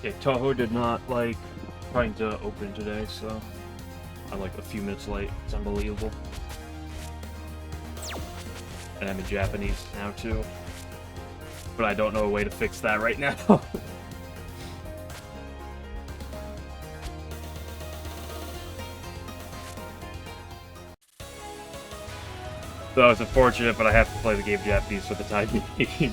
Yeah, Touhou did not like trying to open today, so I'm like a few minutes late. It's unbelievable. And I'm in Japanese now too. But I don't know a way to fix that right now. So it's unfortunate, but I have to play the game Japanese for the time being.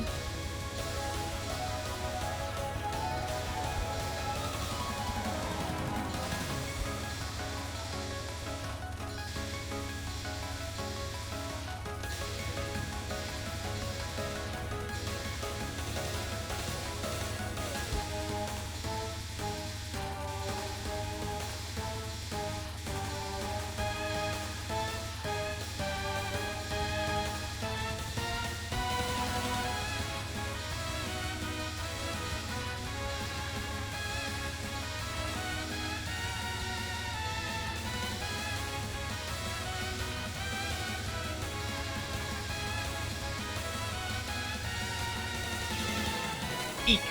Eek.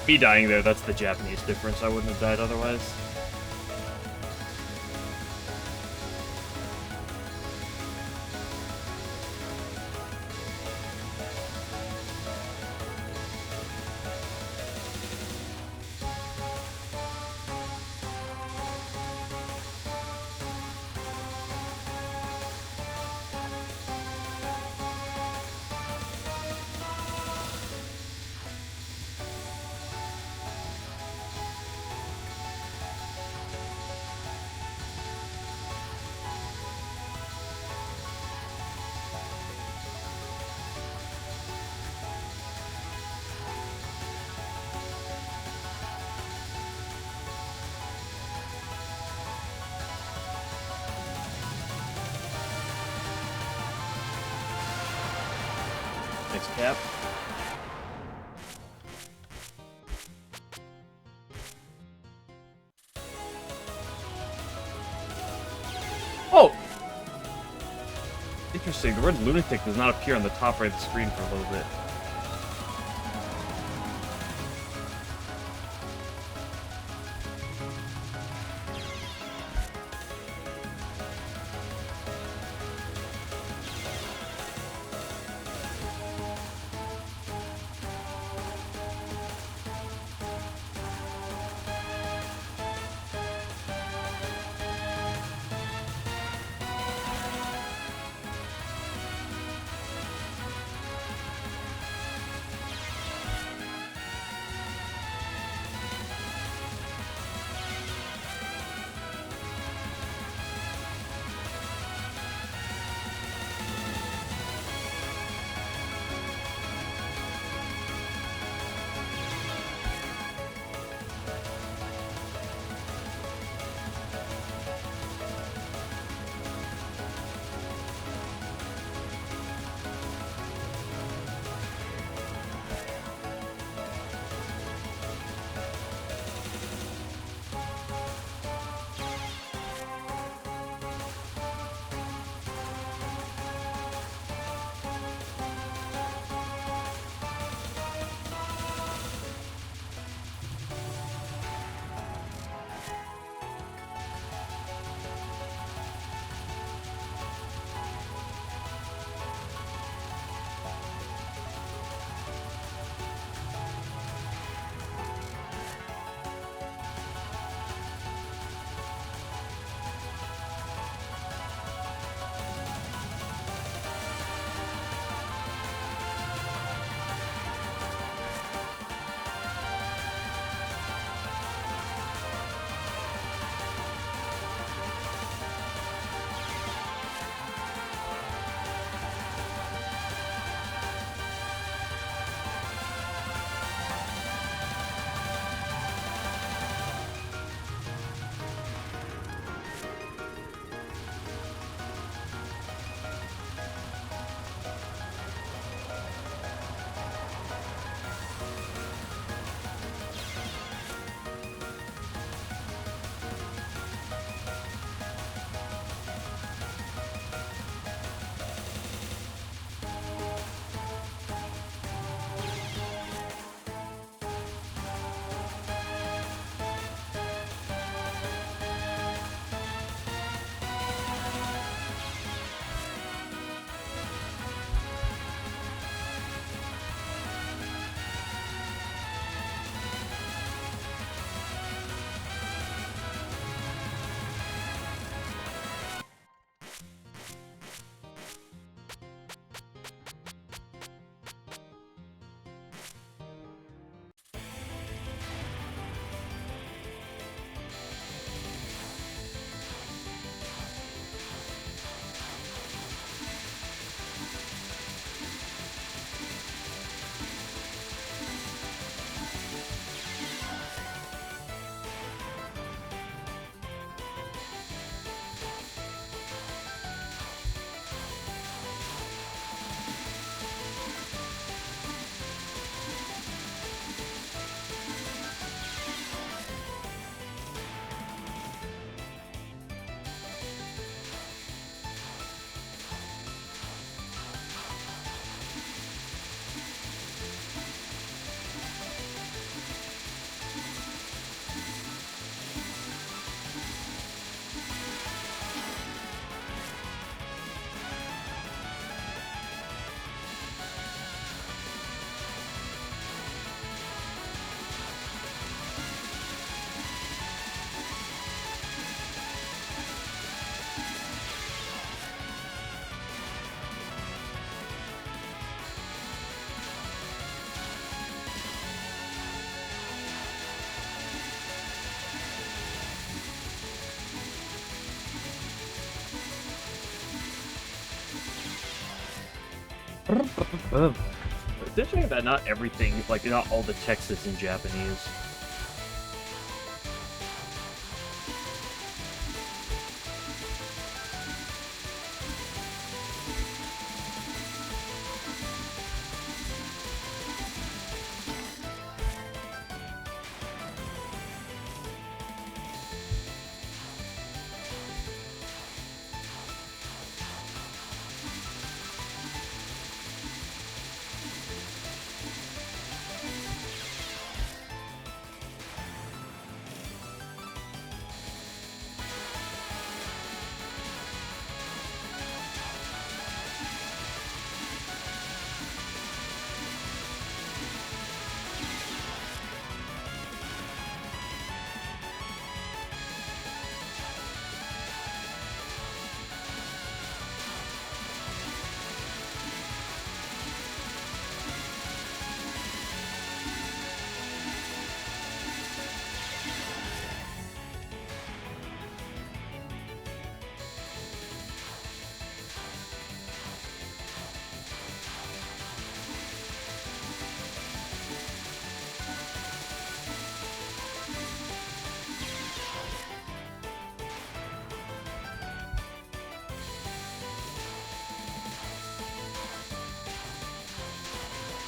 Me dying there, that's the Japanese difference. I wouldn't have died otherwise. Next cap. Oh! Interesting, the word lunatic does not appear on the top right of the screen for a little bit. It's interesting that not everything, like, not all the text is in Japanese.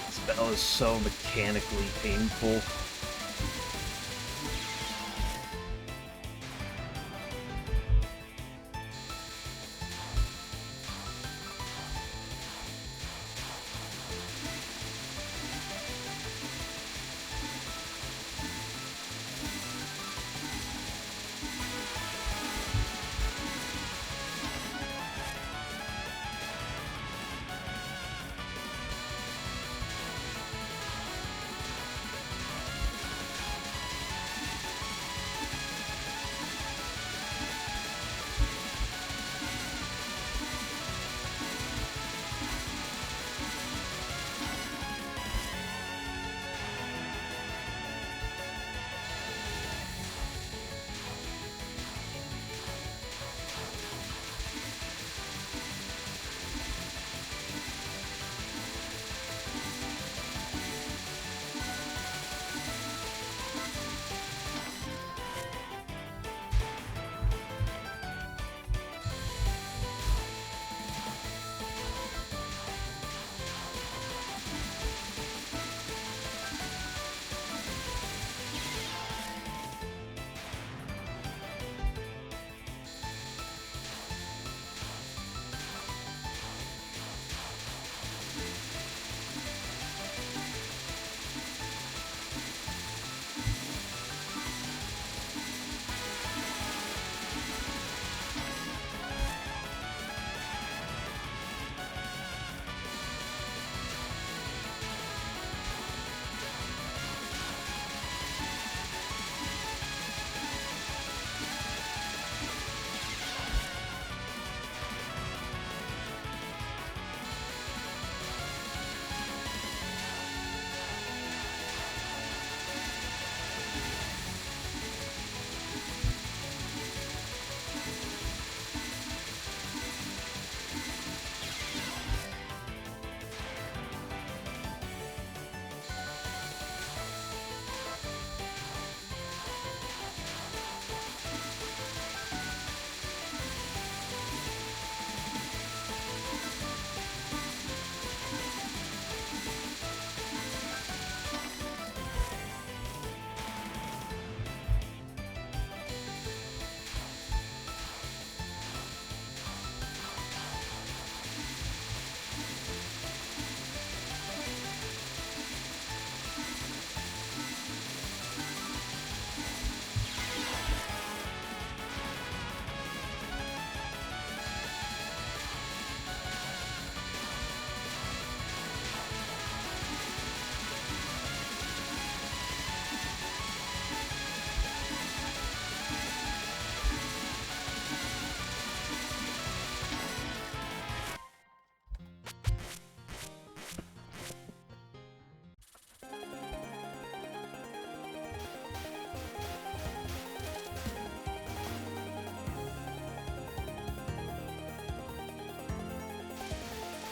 This battle is so mechanically painful.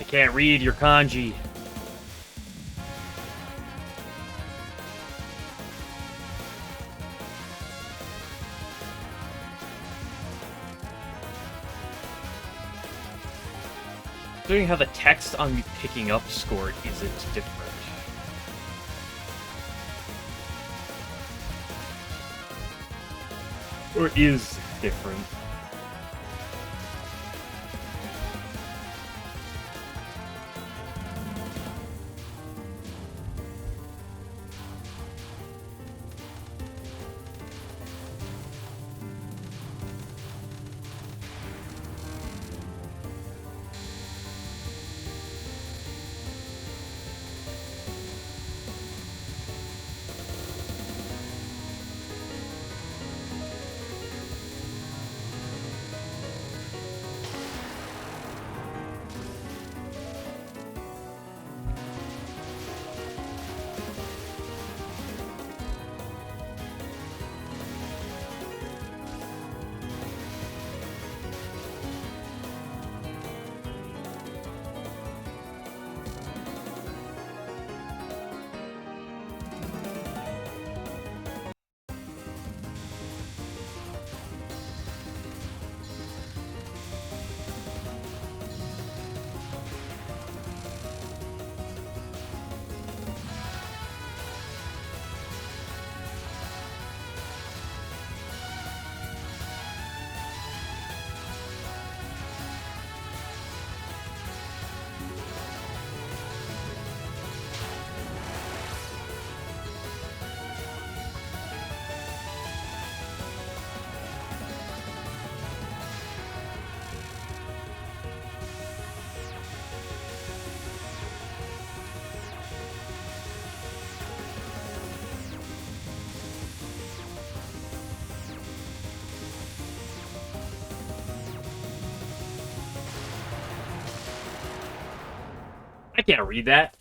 can't read your kanji. Considering how the text on me picking up score isn't different. Or is different. I can't read that.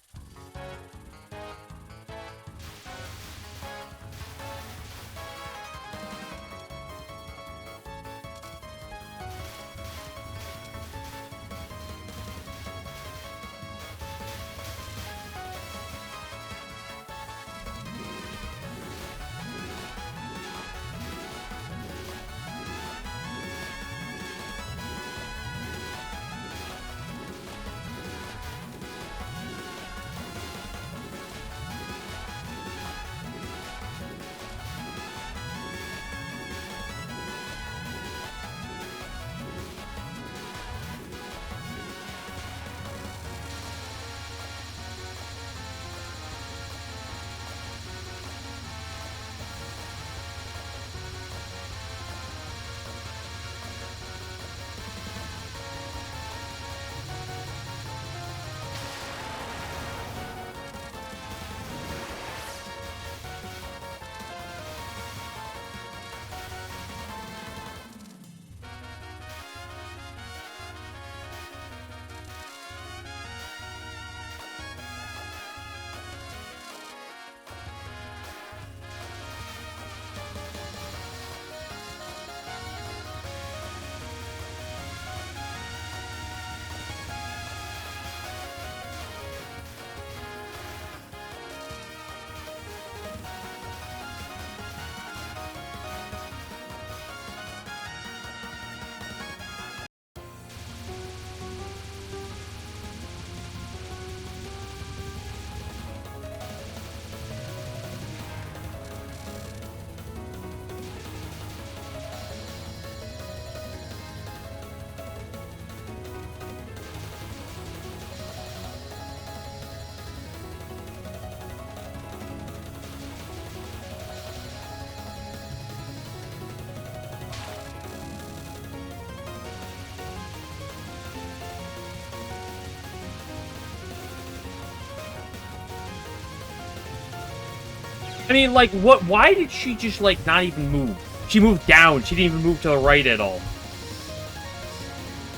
I mean, like, what? Why did she just, like, not even move? She moved down. She didn't even move to the right at all.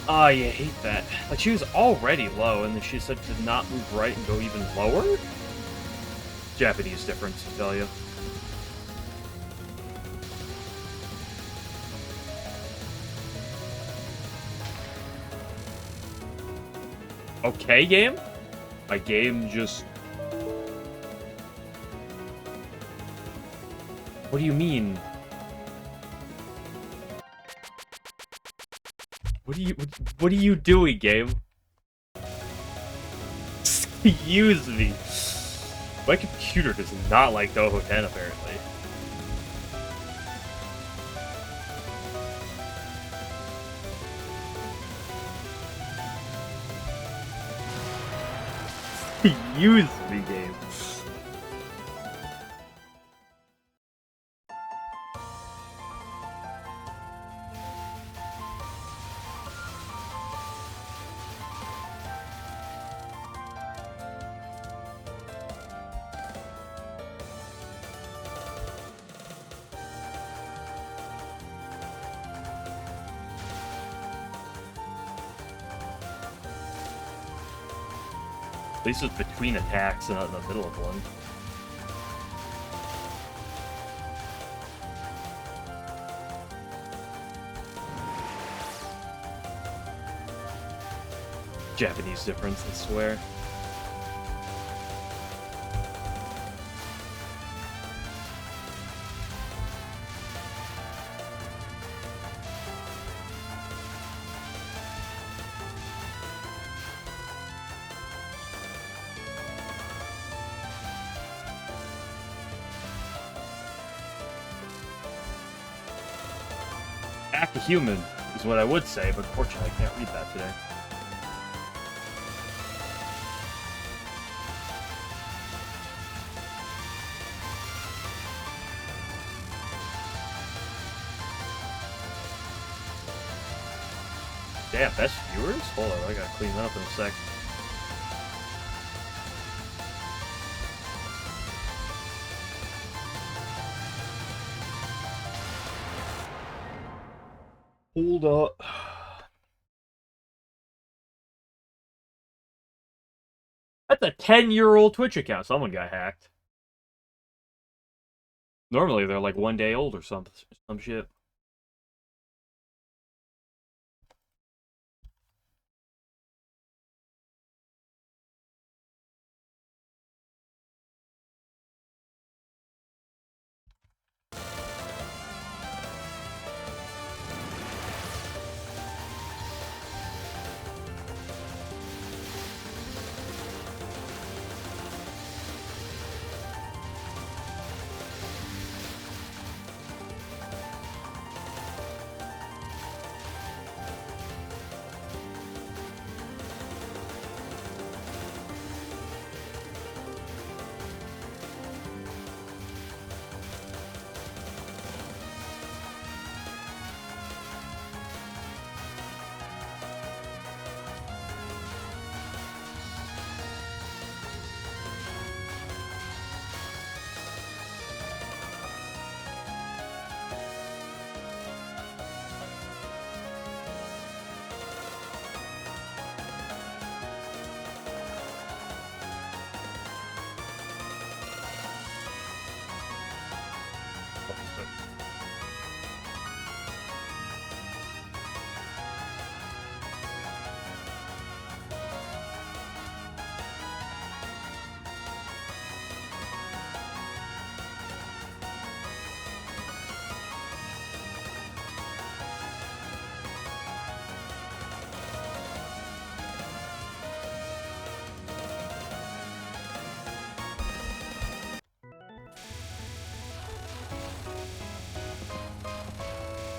Oh, yeah, I hate that. Like, she was already low, and then she said to not move right and go even lower? Japanese difference, I tell you. Okay, game? My game just... What do you mean? What are you doing, game? Excuse me. My computer does not like Touhou 10, apparently. Excuse me, game. At least it's between attacks and not in the middle of one. Japanese difference, I swear. Act a human is what I would say, but unfortunately I can't read that today. Damn, best viewers? Hold on, I gotta clean that up in a sec. Hold up. That's a 10-year-old Twitch account. Someone got hacked. Normally they're like 1 day old or some shit.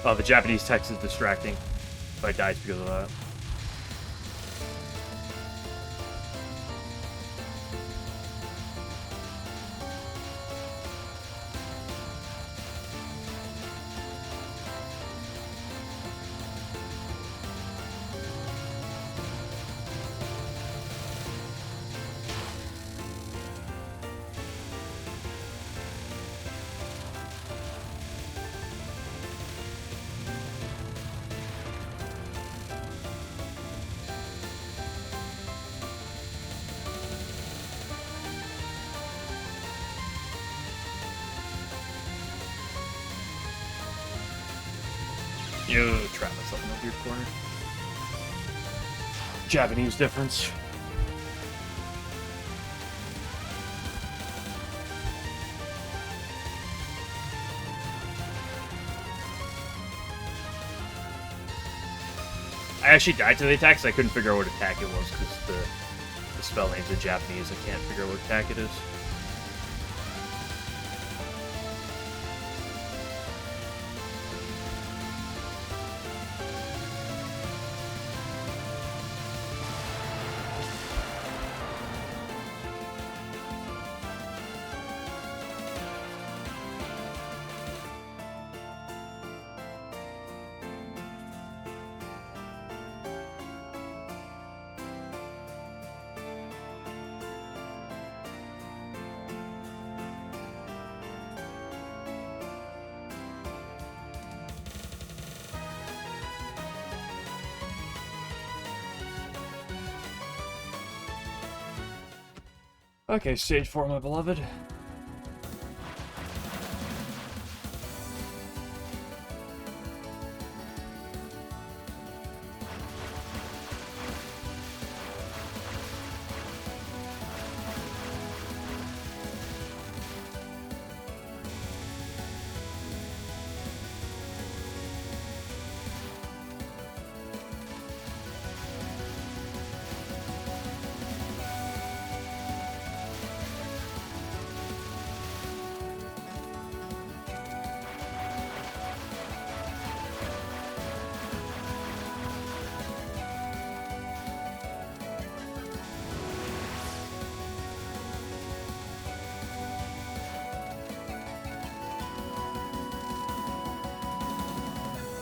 Oh, the Japanese text is distracting. If I died because of that. You trap myself in a weird corner. Japanese difference. I actually died to the attack because I couldn't figure out what attack it was because the spell names are Japanese. I can't figure out what attack it is. Okay, stage 4, my beloved.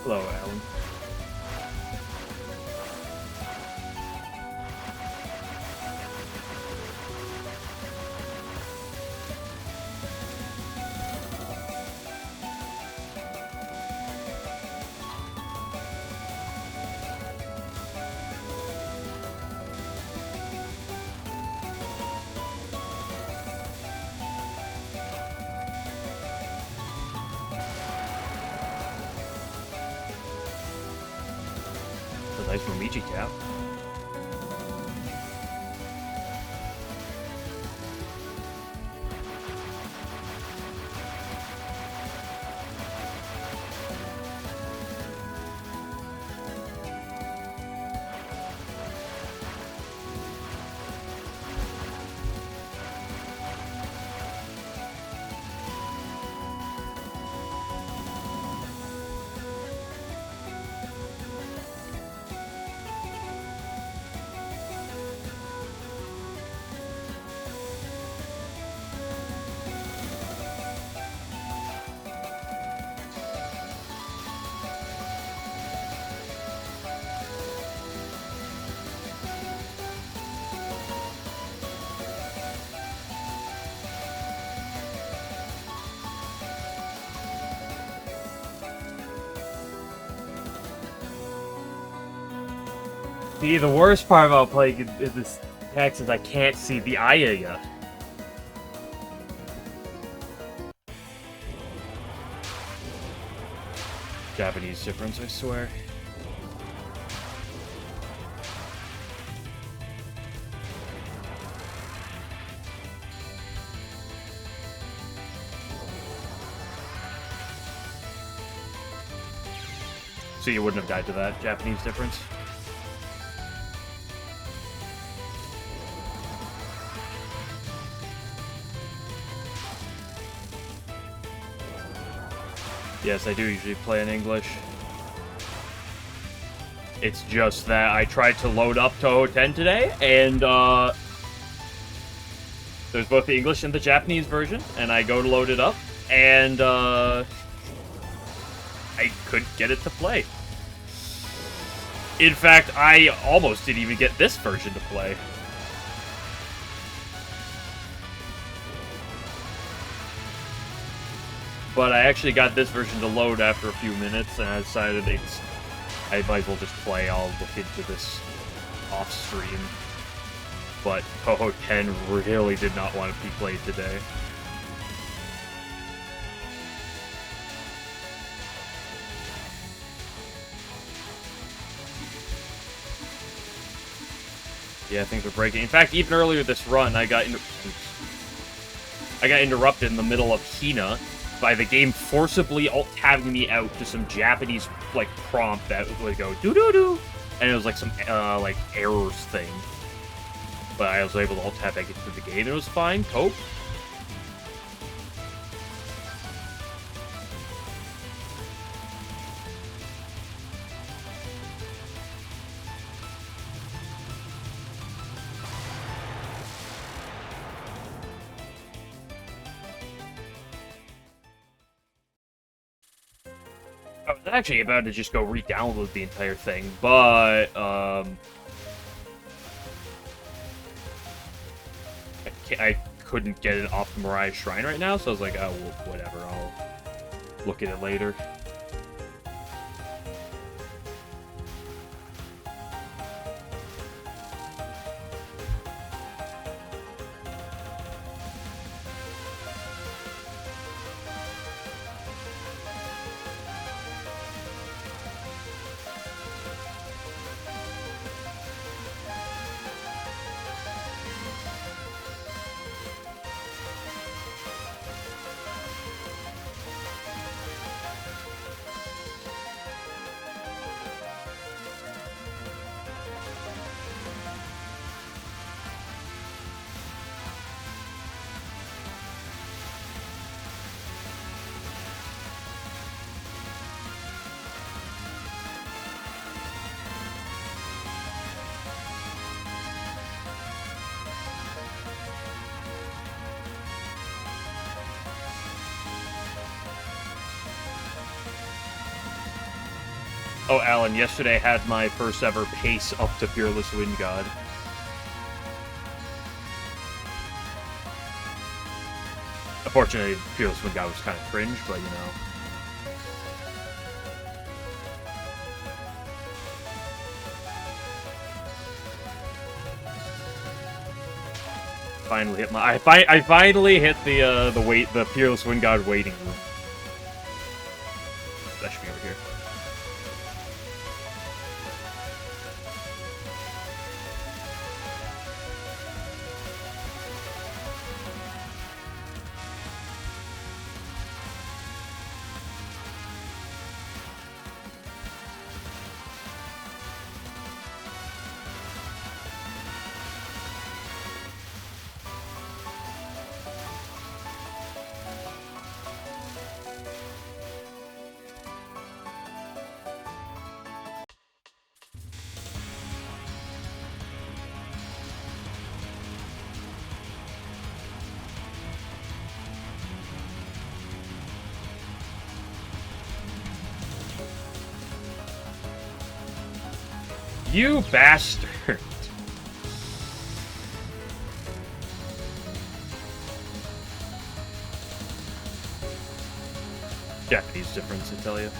Hello, Alan. A nice Momiji cap. See, the worst part about playing in this text is I can't see the Ayaya. Japanese difference, I swear. So you wouldn't have died to that Japanese difference? Yes, I do usually play in English. It's just that I tried to load up Touhou 10 today, and there's both the English and the Japanese version, and I go to load it up, and I couldn't get it to play. In fact, I almost didn't even get this version to play. But I actually got this version to load after a few minutes, and I decided I might as well just play. I'll look into this off stream. But Touhou 10 really did not want to be played today. Yeah, things were breaking. In fact, even earlier this run, I got interrupted in the middle of Hina by the game forcibly alt-tabbing me out to some Japanese, like, prompt that would go doo-doo-doo. and it was like some like errors thing. But I was able to alt tab back into the game, and it was fine. Cope. I was actually about to just go re-download the entire thing, but I couldn't get it off the Mariah Shrine right now, so I was like, oh, well, whatever, I'll look at it later. Oh, Alan, yesterday I had my first ever pace up to Fearless Wind God. Unfortunately, Fearless Wind God was kind of cringe, but you know. Finally hit my. I finally hit the Fearless Wind God waiting room. That should be over here. You bastard! Japanese difference, I tell you.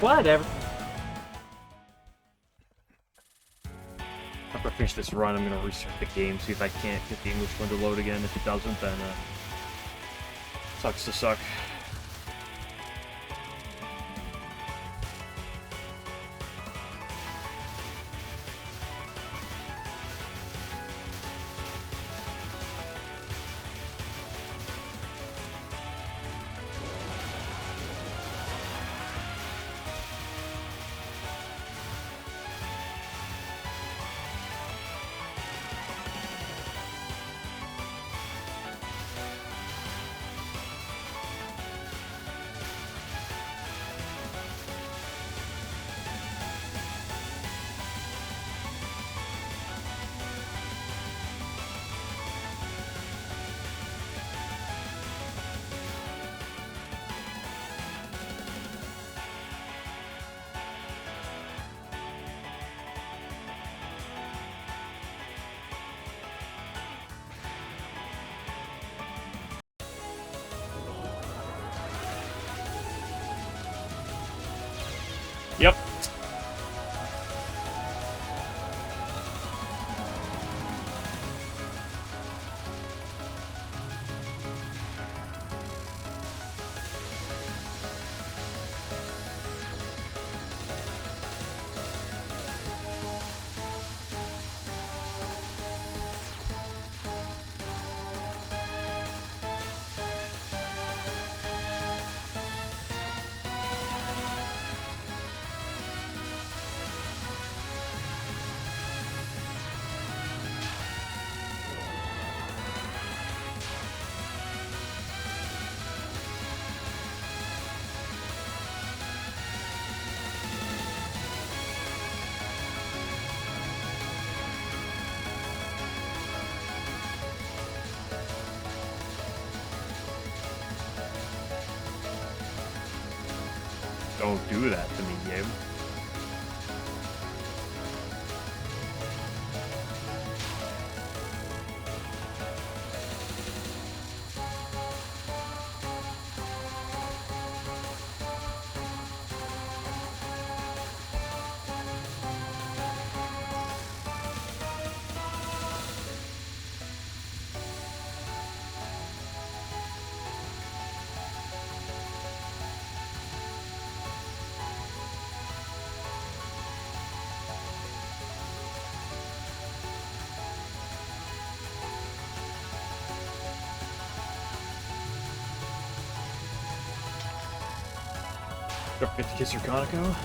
Whatever. After I finish this run, I'm gonna restart the game, see if I can't get the English one to load again. If it doesn't, then Sucks to suck. Yep. Don't do that to me, game. Don't forget to kiss your Kaneko.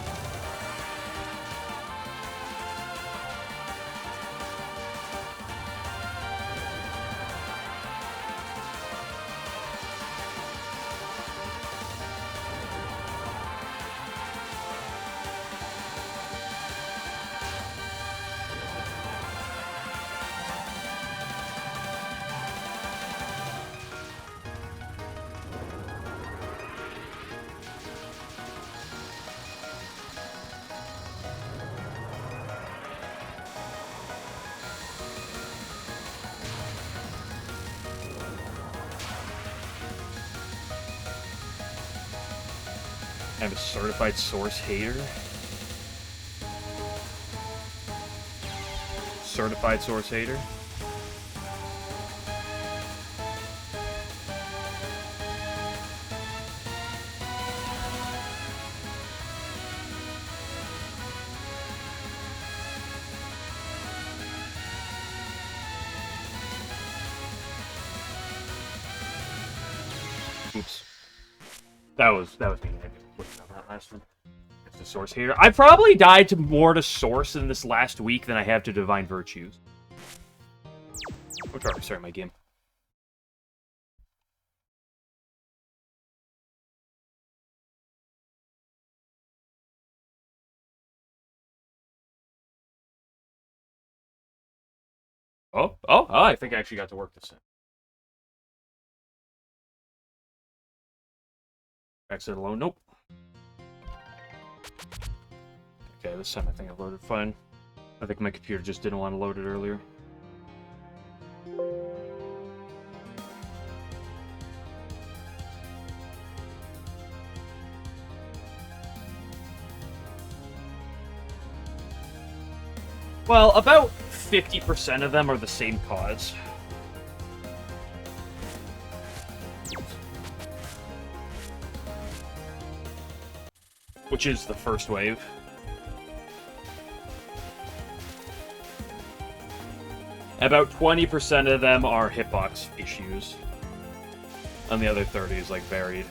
I'm a certified source hater. Certified source hater. Oops. That was me. On that last one. It's the source hater. I probably died to more to source in this last week than I have to divine virtues. I'll try to restart my game. Oh, I think I actually got to work this in. Exit alone. Nope. Okay, this time I think I loaded fine. I think my computer just didn't want to load it earlier. Well, about 50% of them are the same cause. which is the first wave. About 20% of them are hitbox issues. And the other 30 is, like, varied.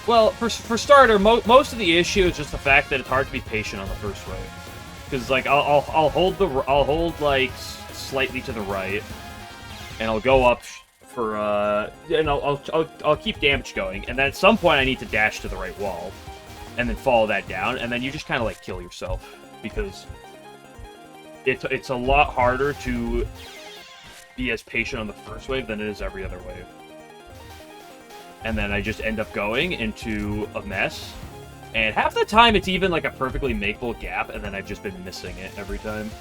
Well, for starter, most of the issue is just the fact that it's hard to be patient on the first wave. Because, like, I'll hold like slightly to the right, and I'll go up for and I'll keep damage going, and then at some point I need to dash to the right wall, and then follow that down, and then you just kind of like kill yourself because it's a lot harder to be as patient on the first wave than it is every other wave. And then I just end up going into a mess. And half the time, it's even like a perfectly makeable gap, and then I've just been missing it every time.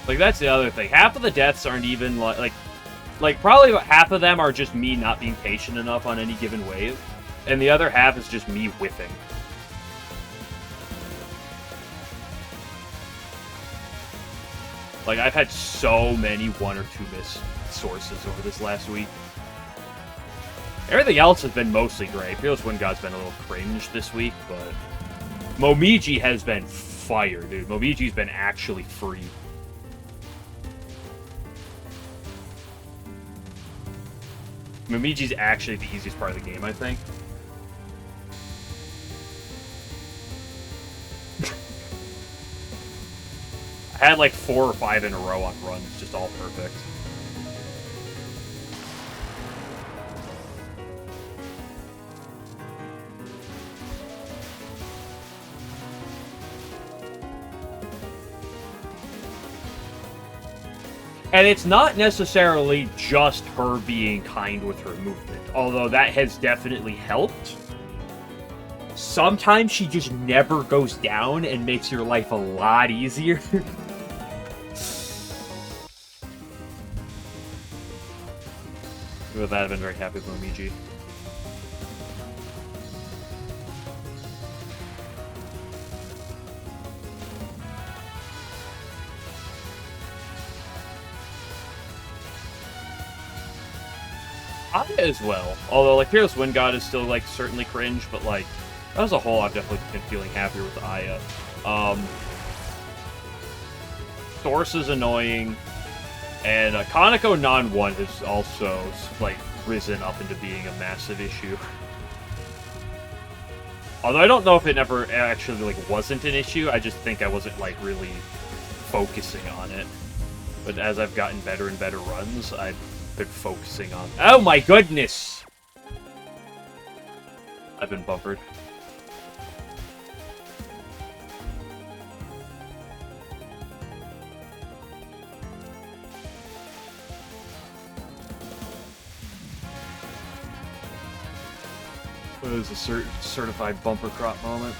Like, that's the other thing. Half of the deaths aren't even, like probably about half of them are just me not being patient enough on any given wave. And the other half is just me whiffing. Like, I've had so many 1 or 2 miss sources over this last week. Everything else has been mostly great. Fearless Wind God's been a little cringe this week, but Momiji has been fire, dude. Momiji's been actually free. Momiji's actually the easiest part of the game, I think. I had like 4 or 5 in a row on runs, just all perfect. And it's not necessarily just her being kind with her movement, although that has definitely helped. Sometimes she just never goes down and makes your life a lot easier. With that, I've been very happy with Momiji. Aya as well. Although, like, Fearless Wind God is still, like, certainly cringe, but, like, as a whole, I've definitely been feeling happier with Aya. Source is annoying, and Kaneko Non-1 has also, like, risen up into being a massive issue. Although I don't know if it never actually, like, wasn't an issue, I just think I wasn't, like, really focusing on it. But as I've gotten better and better runs, I've been focusing on... Oh my goodness! I've been bumpered. What is a certified bumper crop moment?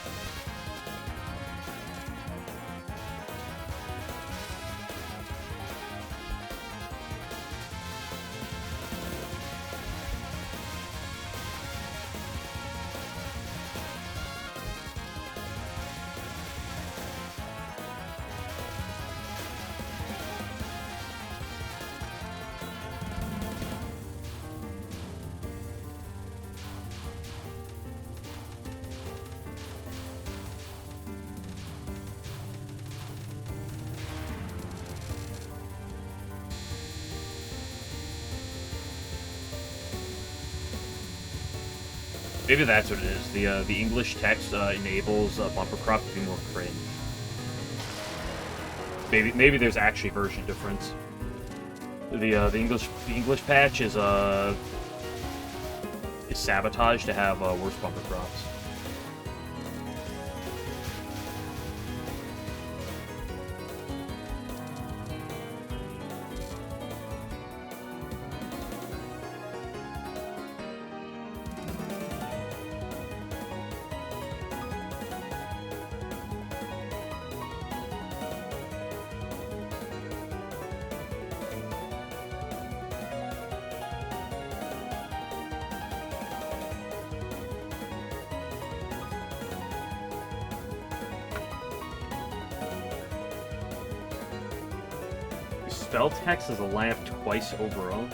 Maybe that's what it is. The English text enables bumper crop to be more cringe. Maybe there's actually version difference. The English patch is sabotaged to have worse bumper crops. spell text as a lamp twice overall.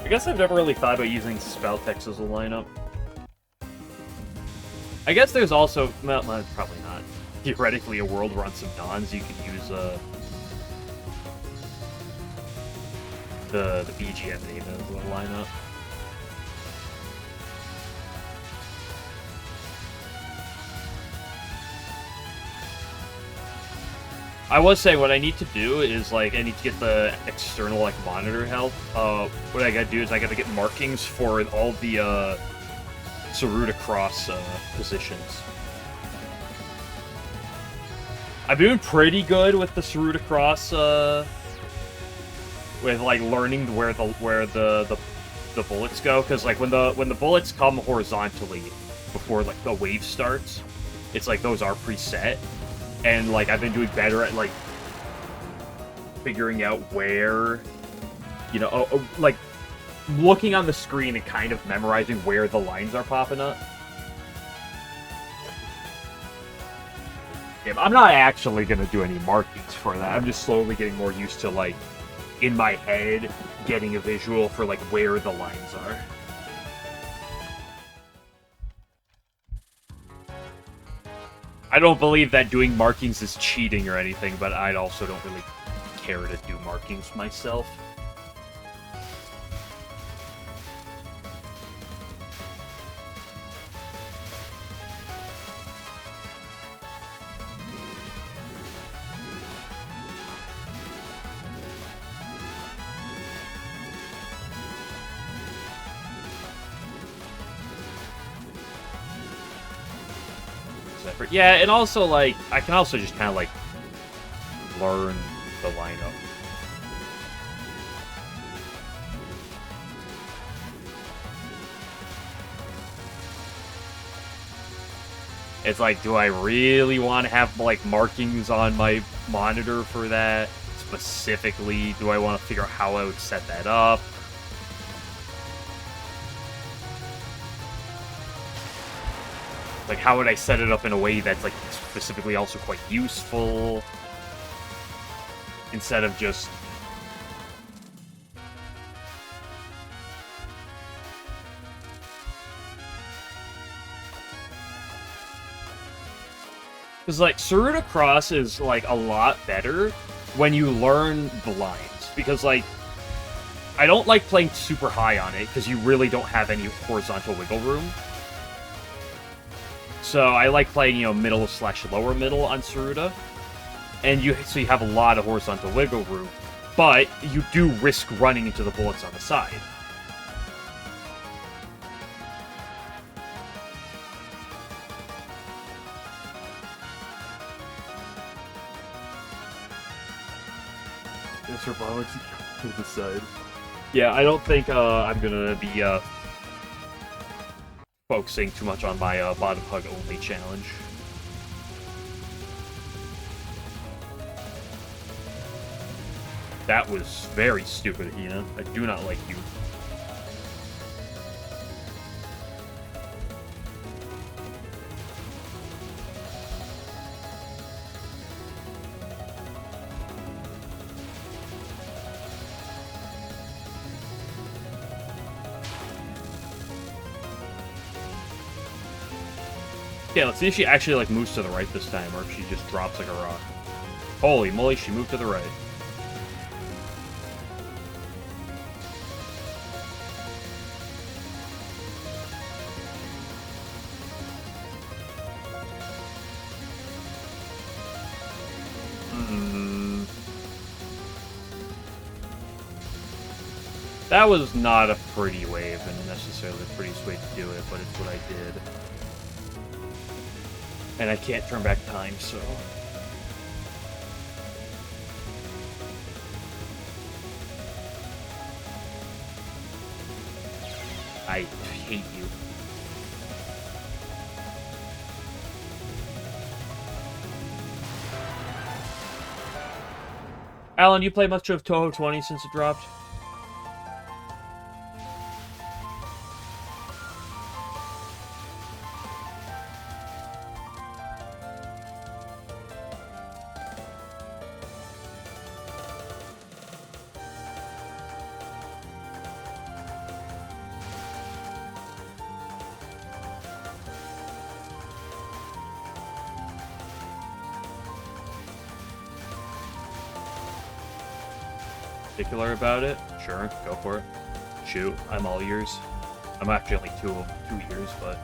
I guess I've never really thought about using spell text as a lineup. I guess there's also, well, probably not. Theoretically, a world where on some dons you could use the BGM name as a lineup. I was saying what I need to do is, like, I need to get the external, like, monitor health. What I gotta do is I gotta get markings for all the, Tsuruta cross, positions. I've been doing pretty good with the Tsuruta cross, with, like, learning where the bullets go, because, like, when the bullets come horizontally before, like, the wave starts, it's like those are preset. And, like, I've been doing better at, like, figuring out where, you know, like, looking on the screen and kind of memorizing where the lines are popping up. Yeah, I'm not actually going to do any markings for that. I'm just slowly getting more used to, like, in my head, getting a visual for, like, where the lines are. I don't believe that doing markings is cheating or anything, but I also don't really care to do markings myself. Yeah, and also, like, I can also just kind of, like, learn the lineup. It's like, do I really want to have, like, markings on my monitor for that? Specifically, do I want to figure out how I would set that up? Like, how would I set it up in a way that's, like, specifically also quite useful? Instead of just... Because, like, Tsuruta Cross is, like, a lot better when you learn the lines. Because, like, I don't like playing super high on it, because you really don't have any horizontal wiggle room. So I like playing, you know, middle/lower middle on Tsuruta. And so you have a lot of horizontal wiggle room. But you do risk running into the bullets on the side. Yes, robotics to the side. Yeah, I don't think I'm gonna be focusing too much on my bottom hug only challenge. That was very stupid, Hina. I do not like you. Yeah, let's see if she actually, like, moves to the right this time, or if she just drops like a rock. Holy moly, she moved to the right. That was not a pretty wave, and necessarily the prettiest way to do it, but it's what I did. And I can't turn back time, so... I hate you. Alan, you played much of Touhou 20 since it dropped? particular about it, sure, go for it. Shoot, I'm all ears. I'm actually only two ears, but...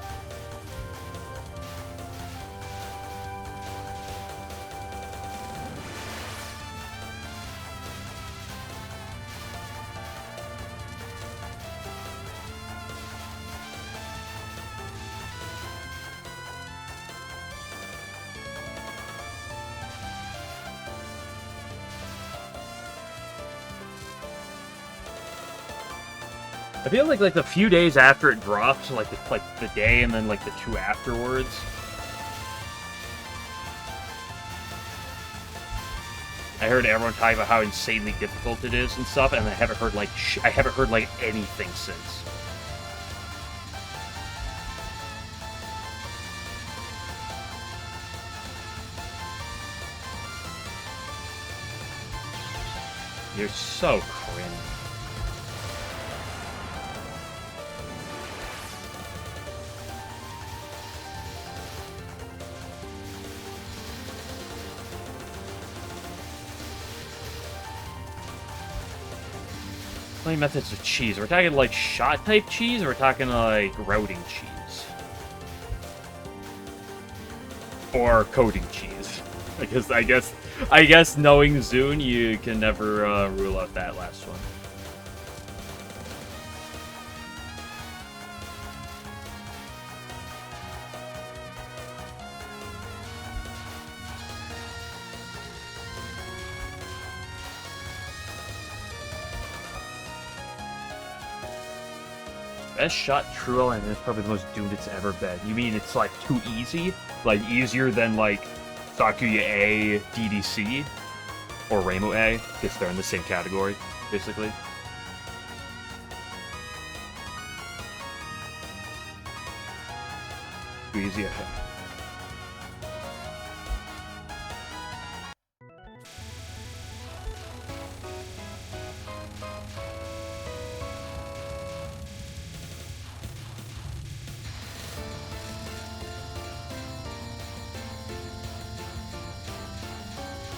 I feel like the few days after it drops, like the day and then like the 2 afterwards. I heard everyone talking about how insanely difficult it is and stuff, and I haven't heard like anything since. You're so cringe. How many methods of cheese? We're talking like shot type cheese, or we're talking like routing cheese? Or coating cheese? Because I guess knowing Zune, you can never rule out that last one. Best shot true LNN is probably the most doomed it's ever been. You mean it's like too easy? Like easier than like Sakuya A, DDC, or Reimu A? Because they're in the same category, basically. Too easy, okay.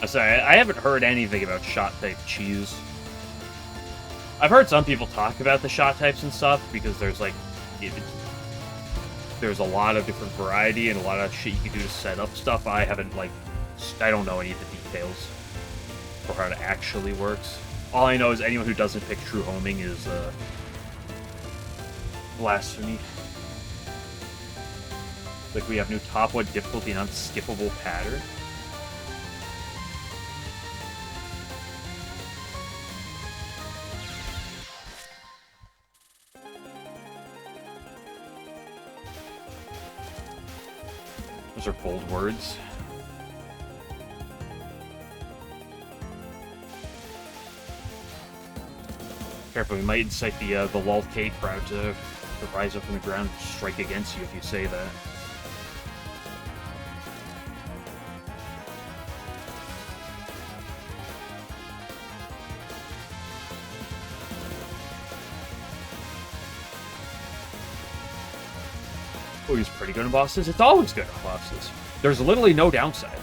Sorry, I haven't heard anything about shot-type cheese. I've heard some people talk about the shot types and stuff, because there's, like, there's a lot of different variety and a lot of shit you can do to set up stuff. I haven't, like, I don't know any of the details for how it actually works. All I know is anyone who doesn't pick true homing is, blasphemy. Like, we have new top 1 difficulty and unskippable pattern. Those are bold words. Careful, we might incite the LOL K crowd to rise up from the ground and strike against you if you say that. Oh, he's pretty good on bosses. It's always good on bosses. There's literally no downside.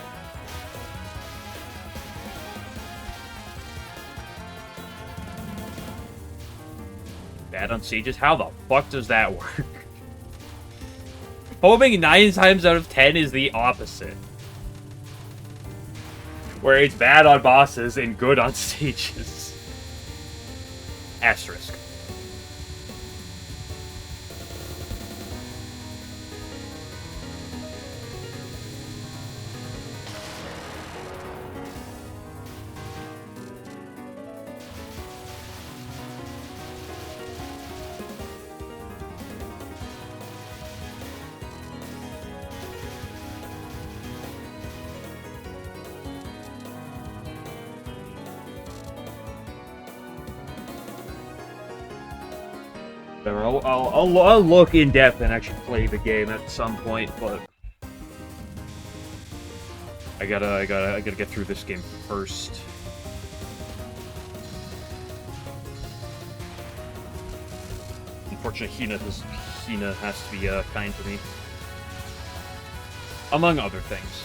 Bad on sieges? How the fuck does that work? Homing 9 times out of 10 is the opposite. Where it's bad on bosses and good on stages. Asterisk. I'll look in depth and actually play the game at some point, but I gotta get through this game first. Unfortunately, Hina has to be kind to me, among other things.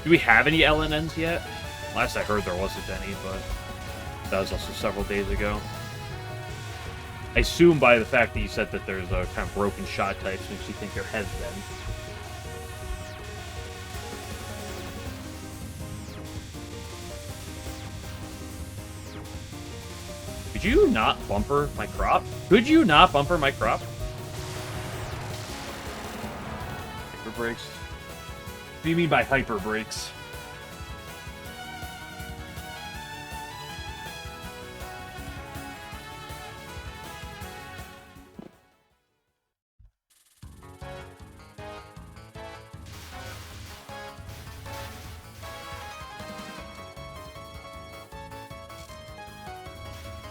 Do we have any LNNs yet? Last I heard there wasn't any, but that was also several days ago. I assume by the fact that you said that there's a kind of broken shot types makes you think there has been. Could you not bumper my crop? Could you not bumper my crop? Hyper brakes? What do you mean by hyper brakes?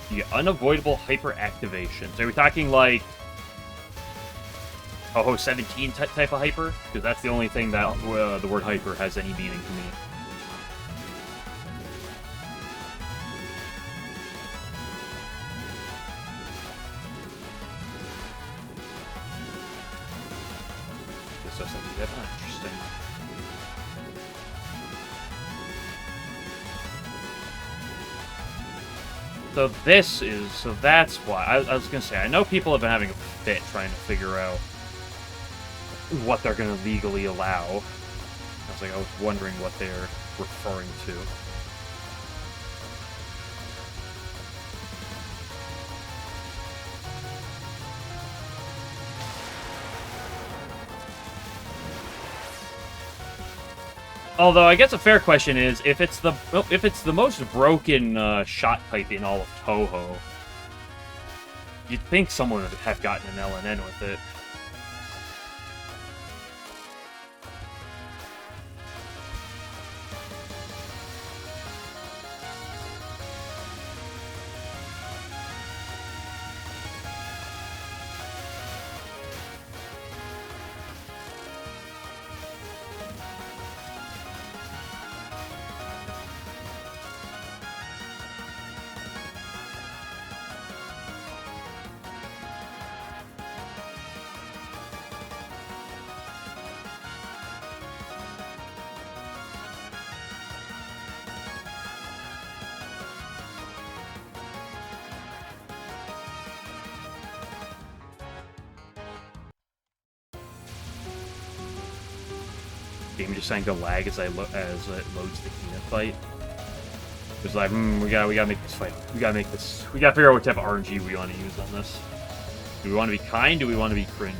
The unavoidable hyperactivations. Are we talking like Touhou 17 type of hyper? Because that's the only thing that the word hyper has any meaning to me. This doesn't be that interesting. So that's why. I was going to say, I know people have been having a fit trying to figure out what they're going to legally allow. I was wondering what they're referring to. Although I guess a fair question is if it's the most broken shot type in all of Touhou, you'd think someone would have gotten an LNN with it. Game just saying to lag as it loads the Kina fight. It's like, we gotta make this fight. We gotta figure out what type of RNG we want to use on this. Do we want to be kind? Do we want to be cringe?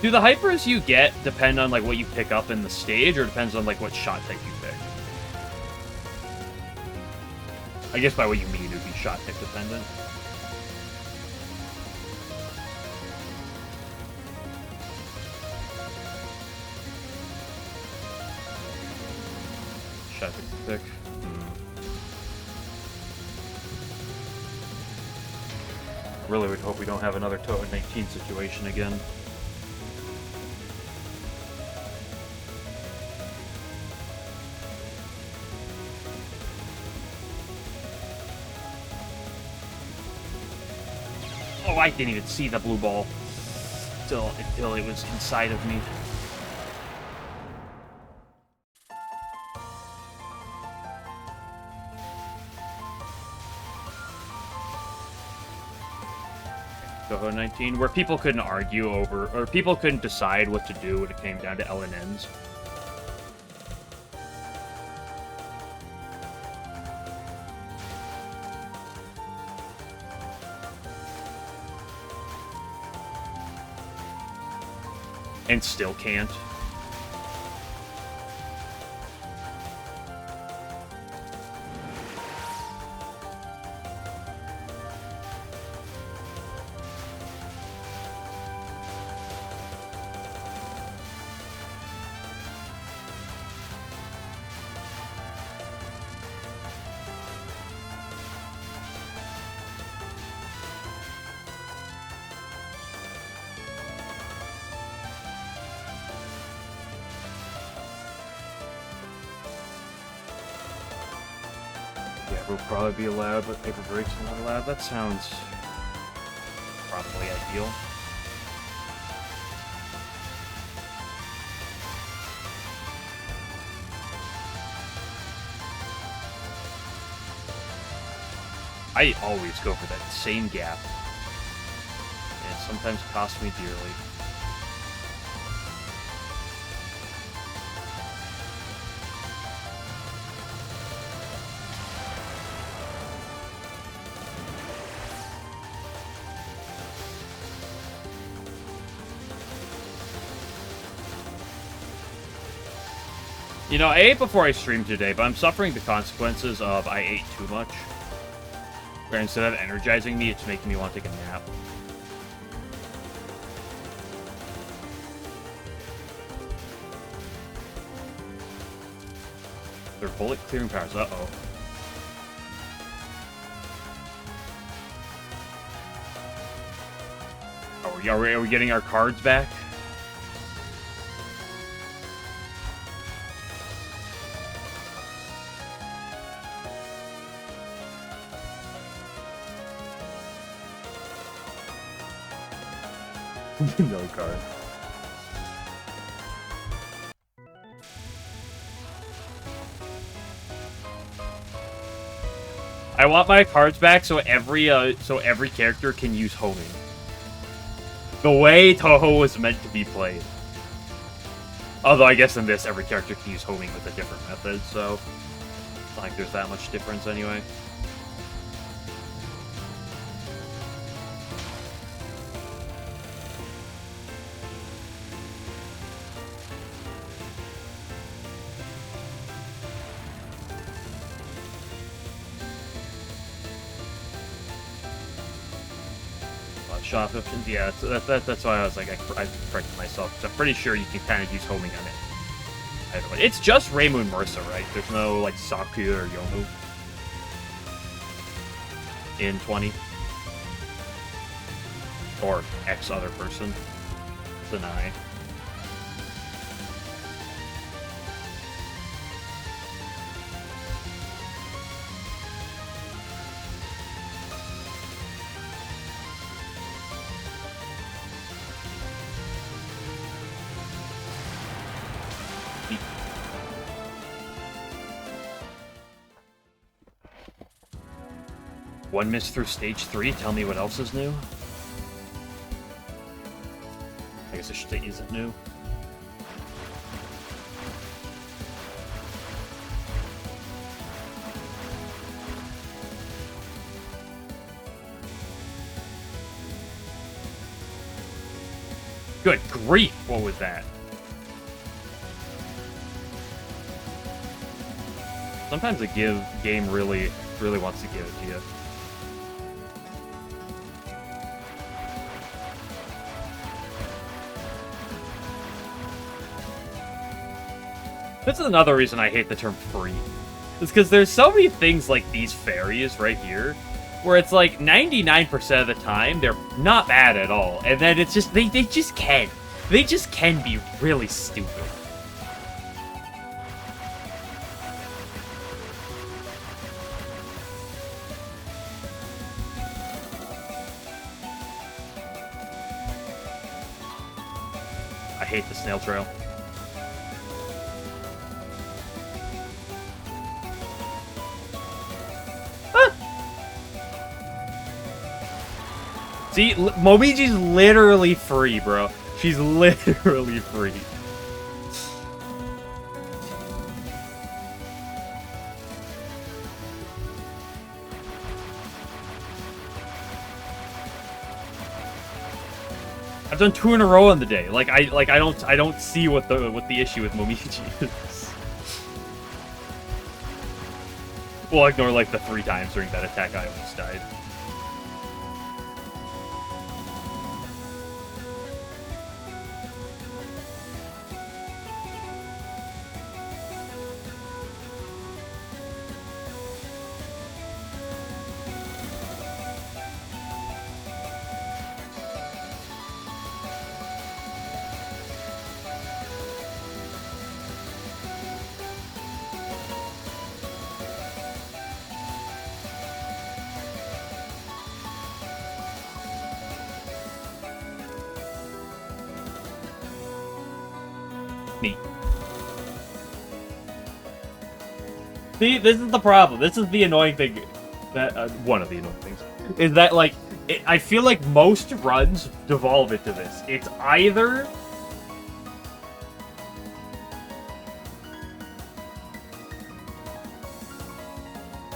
Do the hypers you get depend on like what you pick up in the stage, or depends on like what shot type you pick? I guess by what you mean it would be shot type dependent. Shot type you pick. Really would hope we don't have another Touhou 19 situation again. Oh, I didn't even see the blue ball until it was inside of me. Touhou 19, where people couldn't argue over, or people couldn't decide what to do when it came down to LNNs. And still can't. will probably be allowed, but paper breaks are not allowed. That sounds probably ideal. I always go for that same gap. And it sometimes costs me dearly. You know, I ate before I streamed today, but I'm suffering the consequences of I ate too much. Where instead of energizing me, it's making me want to take a nap. They're bullet clearing powers. Uh-oh. Are we getting our cards back? No card. I want my cards back so every character can use homing. The way Touhou was meant to be played. Although I guess in this every character can use homing with a different method, so it's not like there's that much difference anyway. Shop options, yeah, so that's why I was like, I corrected myself, because I'm pretty sure you can kind of use homing on it. It's just Reimu and Marisa, right? There's no, like, Saku or Yomu in 20. Or X other person. Deny. One miss through stage 3, tell me what else is new? I guess I should say isn't new. Good grief, what was that? Sometimes the game really wants to give it to you. This is another reason I hate the term free. It's because there's so many things like these fairies right here, where it's like 99% of the time, they're not bad at all. And then it's just, they just can. They just can be really stupid. I hate the snail trail. See, Momiji's literally free, bro. She's literally free. I've done 2 in a row on the day. I don't see what the issue with Momiji is. We'll ignore like the 3 times during that attack I almost died. technique. See, this is the problem. This is the annoying thing. That one of the annoying things is that, like, I feel like most runs devolve into this. It's either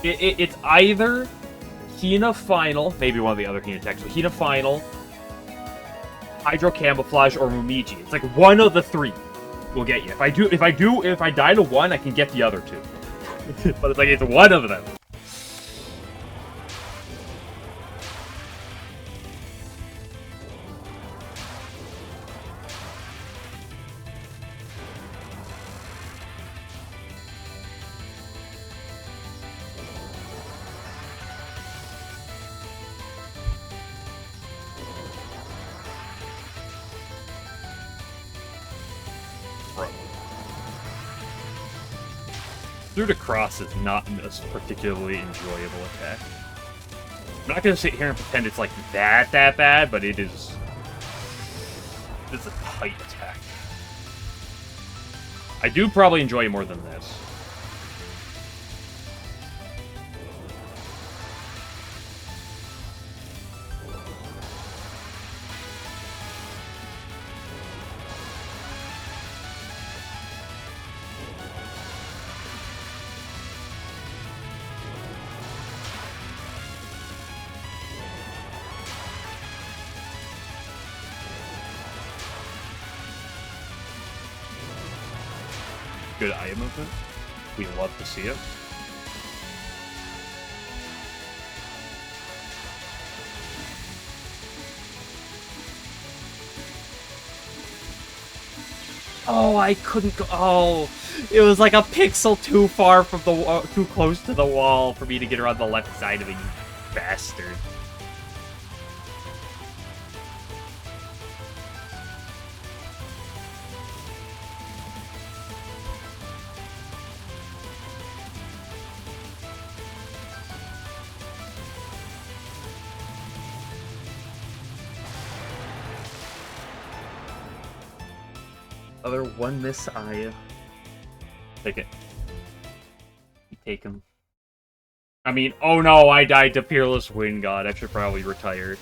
it's either Hina Final, maybe one of the other Hina attacks, but Hina Final, Hydro Camouflage, or Momiji. It's like one of the three will get you. If I die to one, I can get the other two. But it's like, it's one of them. Through the cross is not a particularly enjoyable attack. I'm not gonna sit here and pretend it's like that bad, but it is. It's a tight attack. I do probably enjoy it more than this. Good eye movement. We love to see it. Oh, I couldn't go. Oh, it was like a pixel too far from the too close to the wall for me to get her on the left side of it, you bastard. Other one miss eye. Take it. You take him. I mean, oh no, I died to Peerless Wind God. I should probably retire.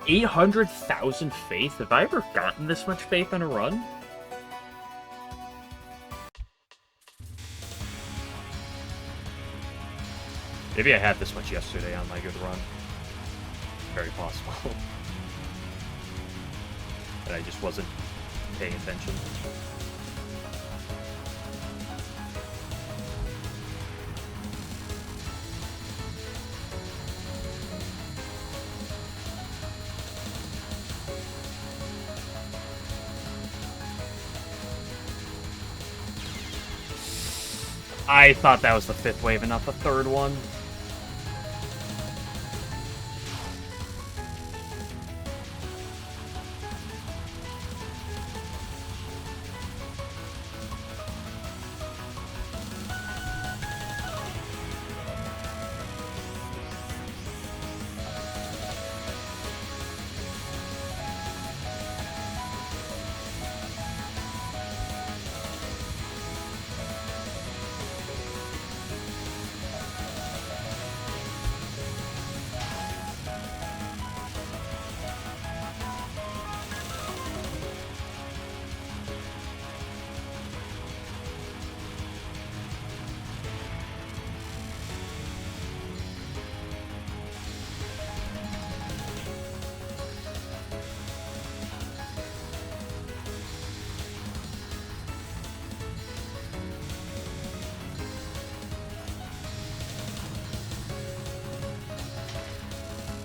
$800,000 faith? Have I ever gotten this much faith in a run? Maybe I had this much yesterday on my good run. Very possible. But I just wasn't paying attention. I thought that was the 5th wave and not the 3rd one.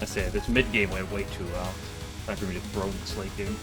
I say, this mid-game went way too well. Time for me to throw in this late game.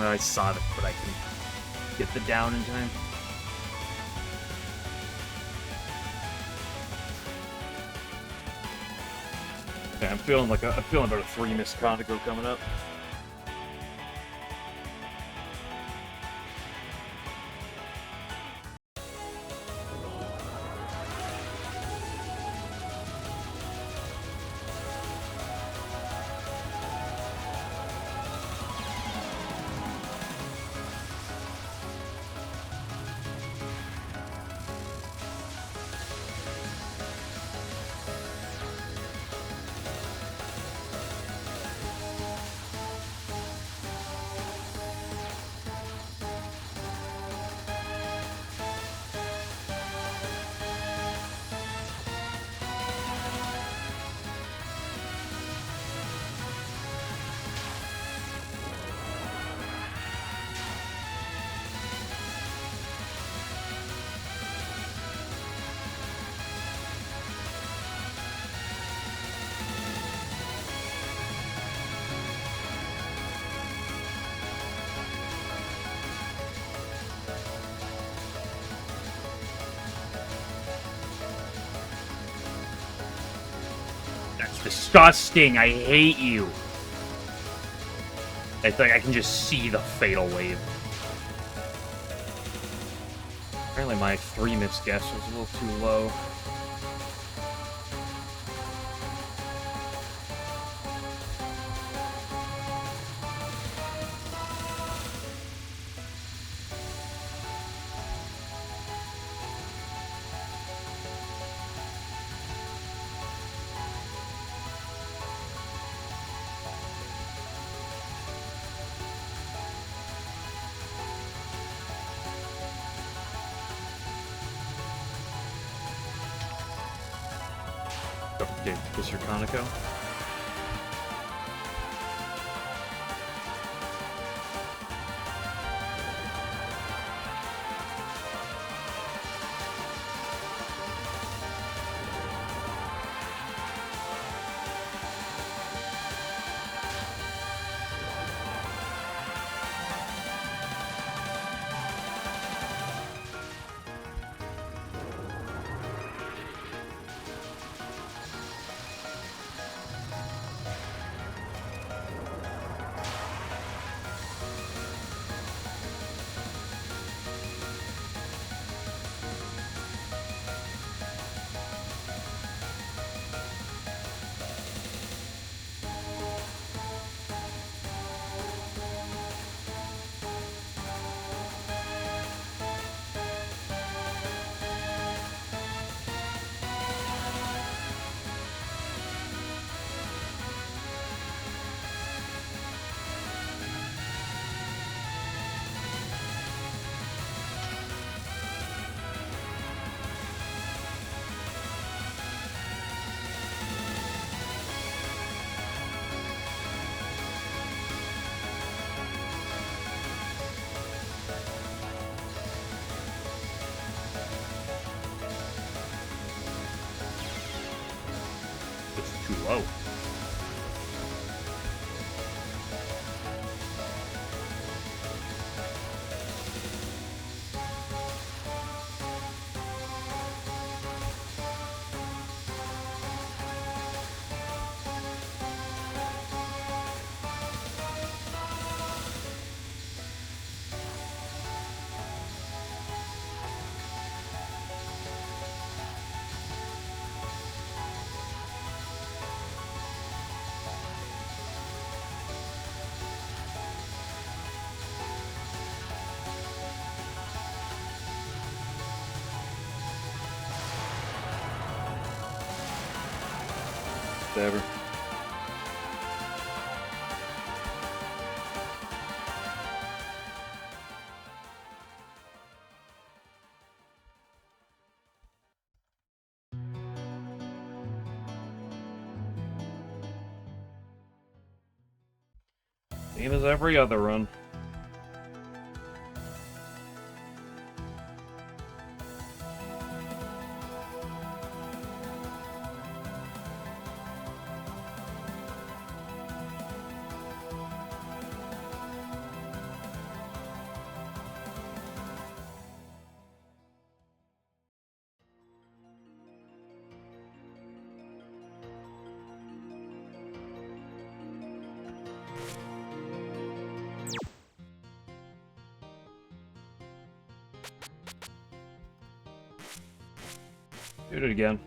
I saw it, but I couldn't get the down in time. Okay, I'm feeling about a 3 missed Contigo coming up. Disgusting! I hate you! I think I can just see the fatal wave. Apparently my 3 missed guess was a little too low. Okay, is your Conoco? just too low. Whatever. Same as every other run. Do it again.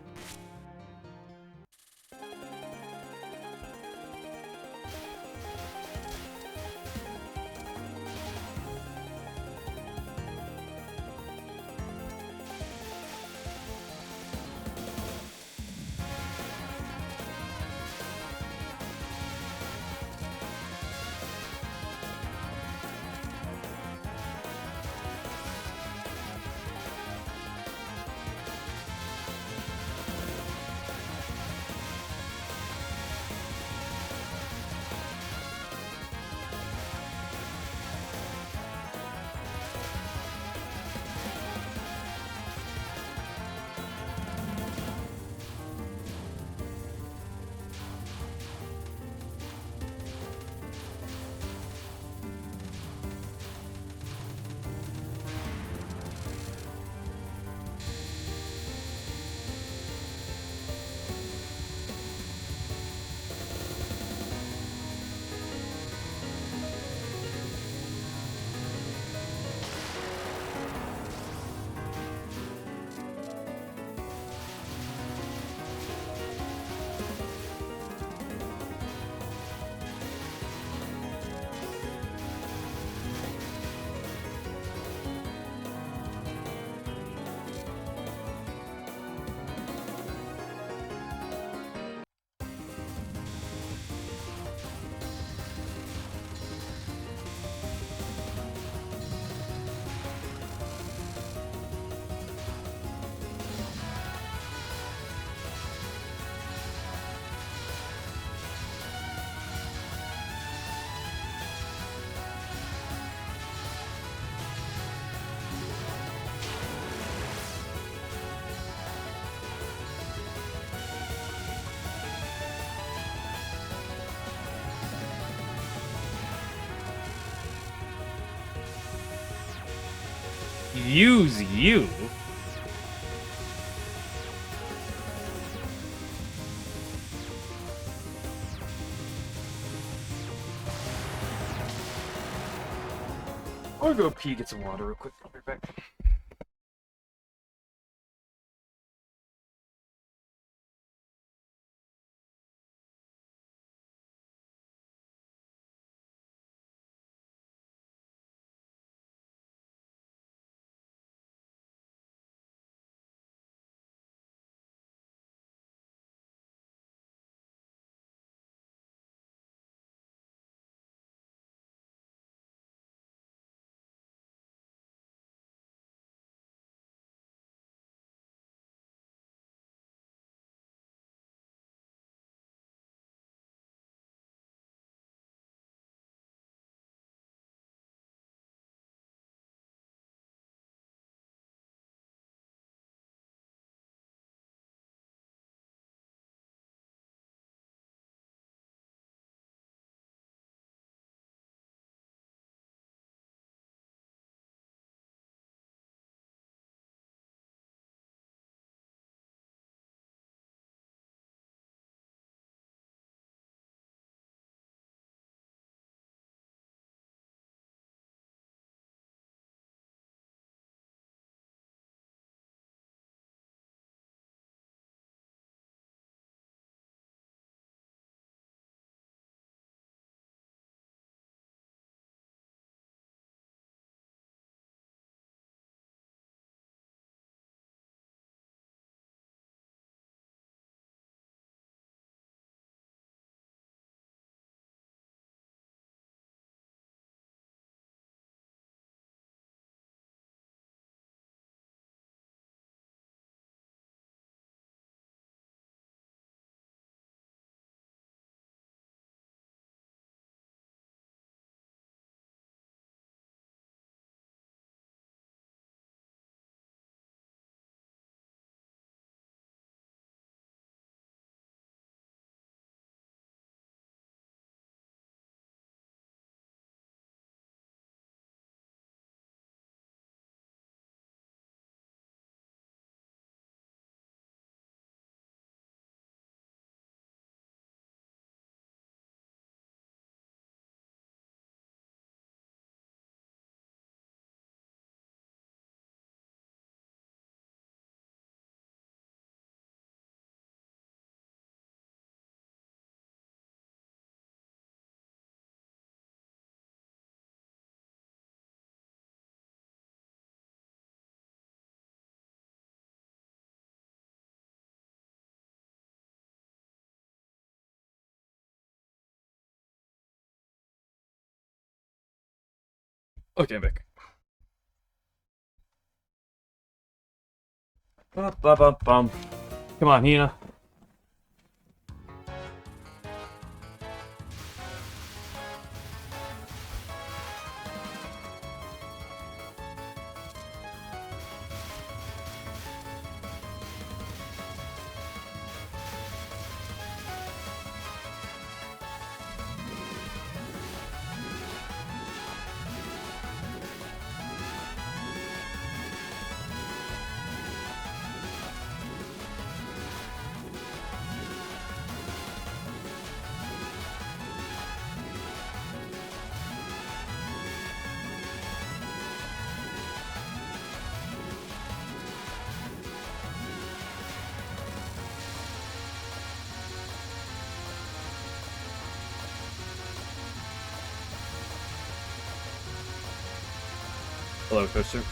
Use you? I'll go pee, get some water real quick. I'll be back. Okay, I'm back. Bum. Come on, Hina. Hello, Coaster.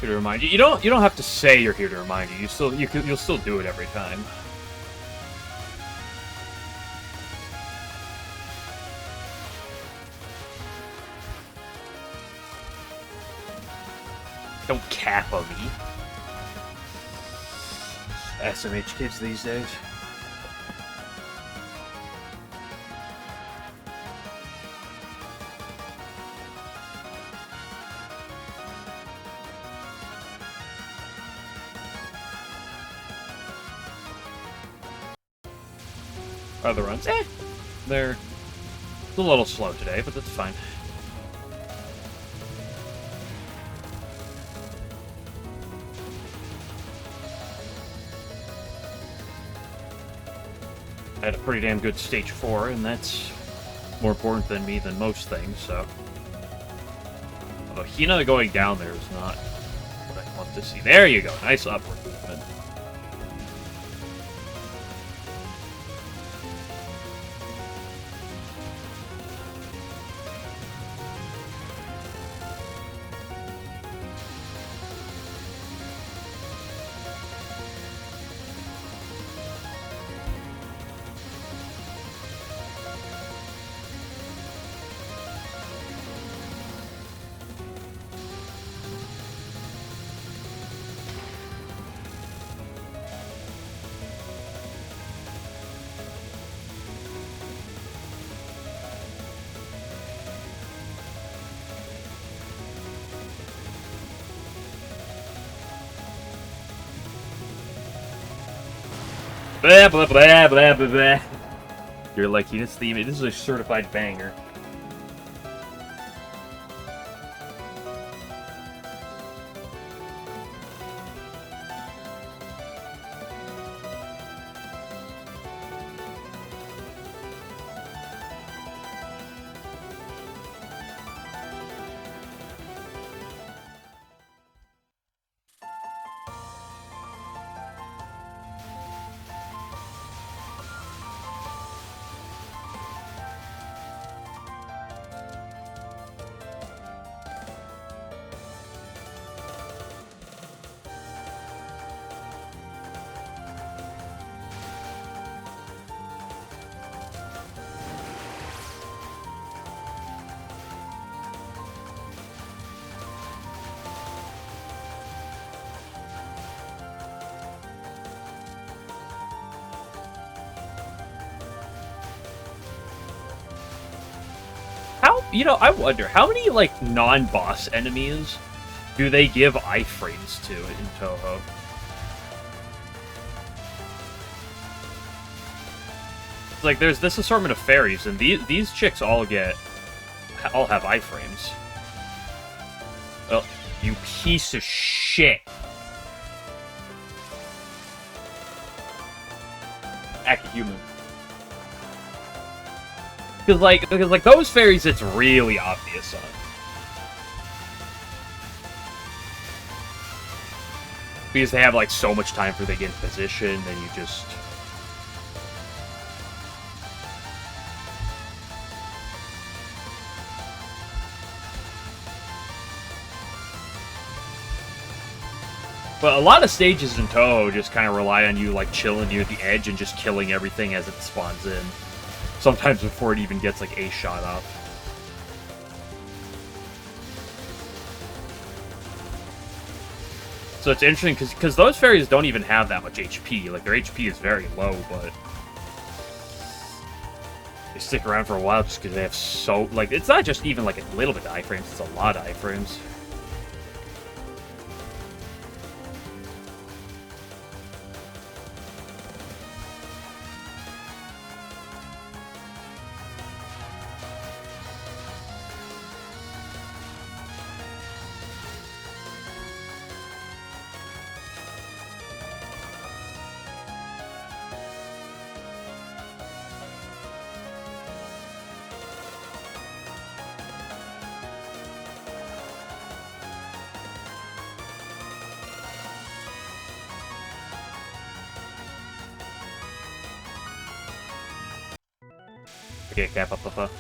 Here to remind you. You don't have to say you're here to remind you. You'll still do it every time. Don't cap on me. SMH kids these days. Other runs, they're a little slow today, but that's fine. I had a pretty damn good stage 4, and that's more important than me than most things, so... Although Hina going down there is not what I want to see. There you go, nice upward movement. Blah, blah, blah, blah, blah, blah. You're like, this is a certified banger. I wonder, how many, like, non-boss enemies do they give iframes to in Touhou? It's like, there's this assortment of fairies, and these chicks all have iframes. Well, you piece of shit. Act human. Because like those fairies, it's really obvious on. Because they have, like, so much time for they get in position, then you just... But a lot of stages in Touhou just kind of rely on you, like, chilling near the edge and just killing everything as it spawns in. Sometimes before it even gets, like, a shot off. So it's interesting, because those fairies don't even have that much HP. Like, their HP is very low, but... they stick around for a while just because they have so... like, it's not just even, like, a little bit of iframes, it's a lot of iframes. Okay, cap up the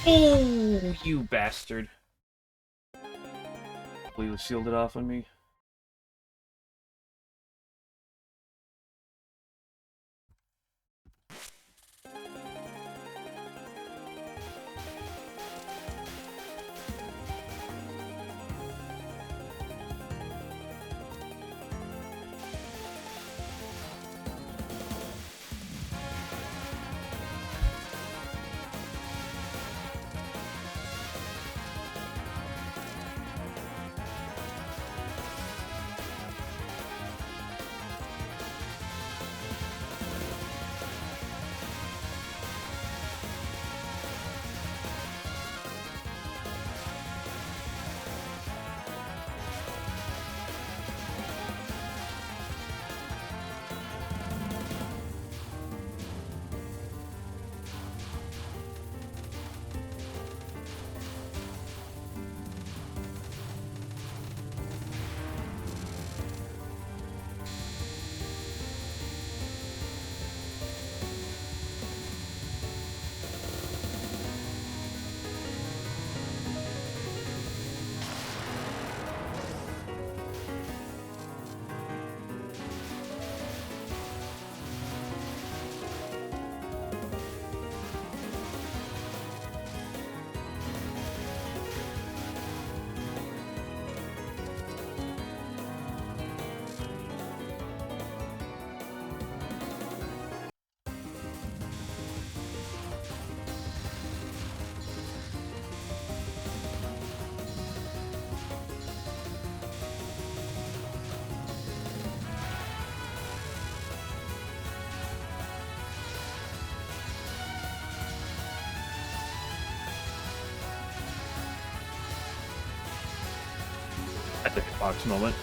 Oh, you bastard. Completely sealed it off on me. At the hitbox moment.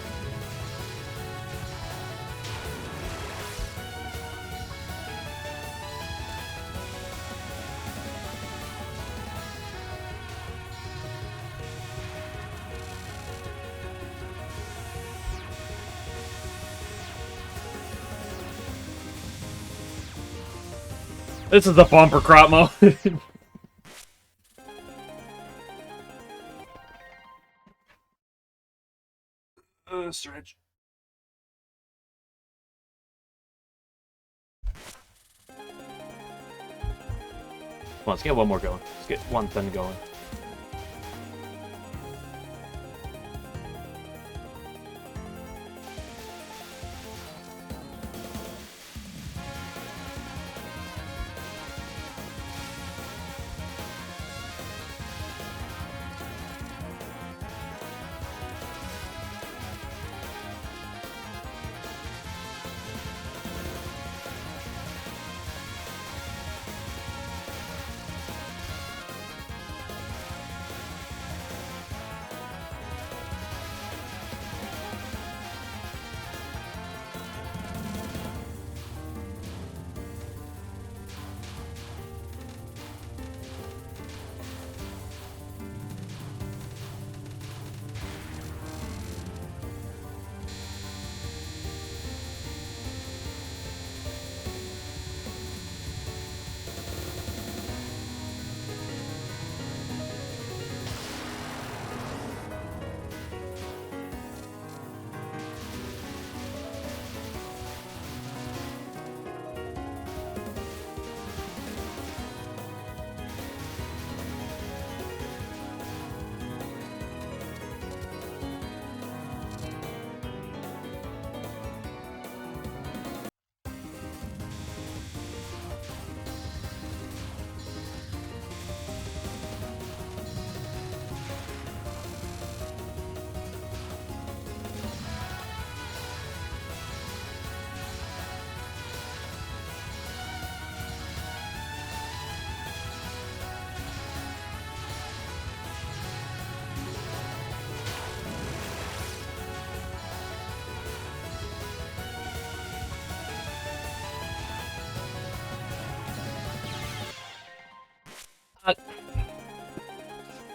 This is the bumper crop mode. Stretch. Come on, let's get one more going. Let's get one thing going.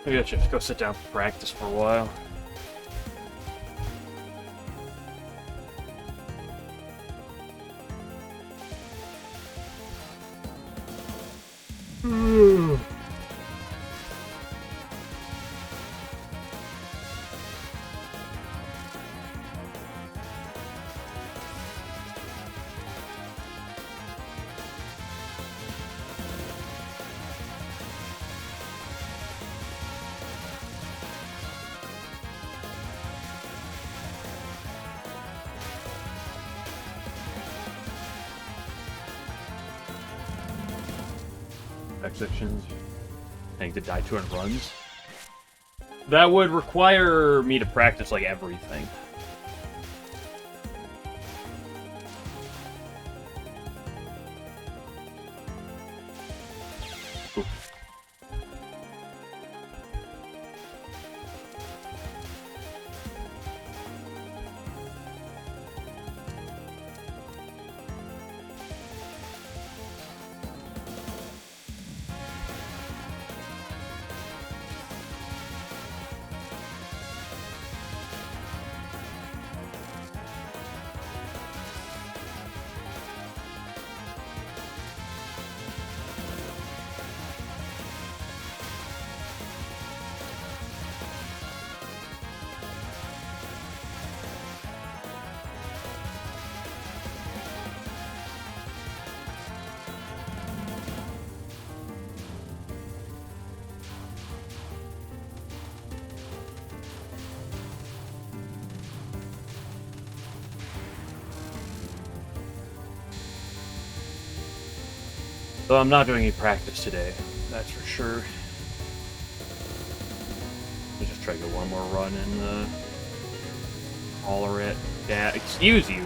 Maybe I should go sit down for practice for a while. Sections. I think to die to in runs. That would require me to practice like everything. Ooh. So I'm not doing any practice today, that's for sure. Let's just try to get one more run and holler it. Yeah, excuse you.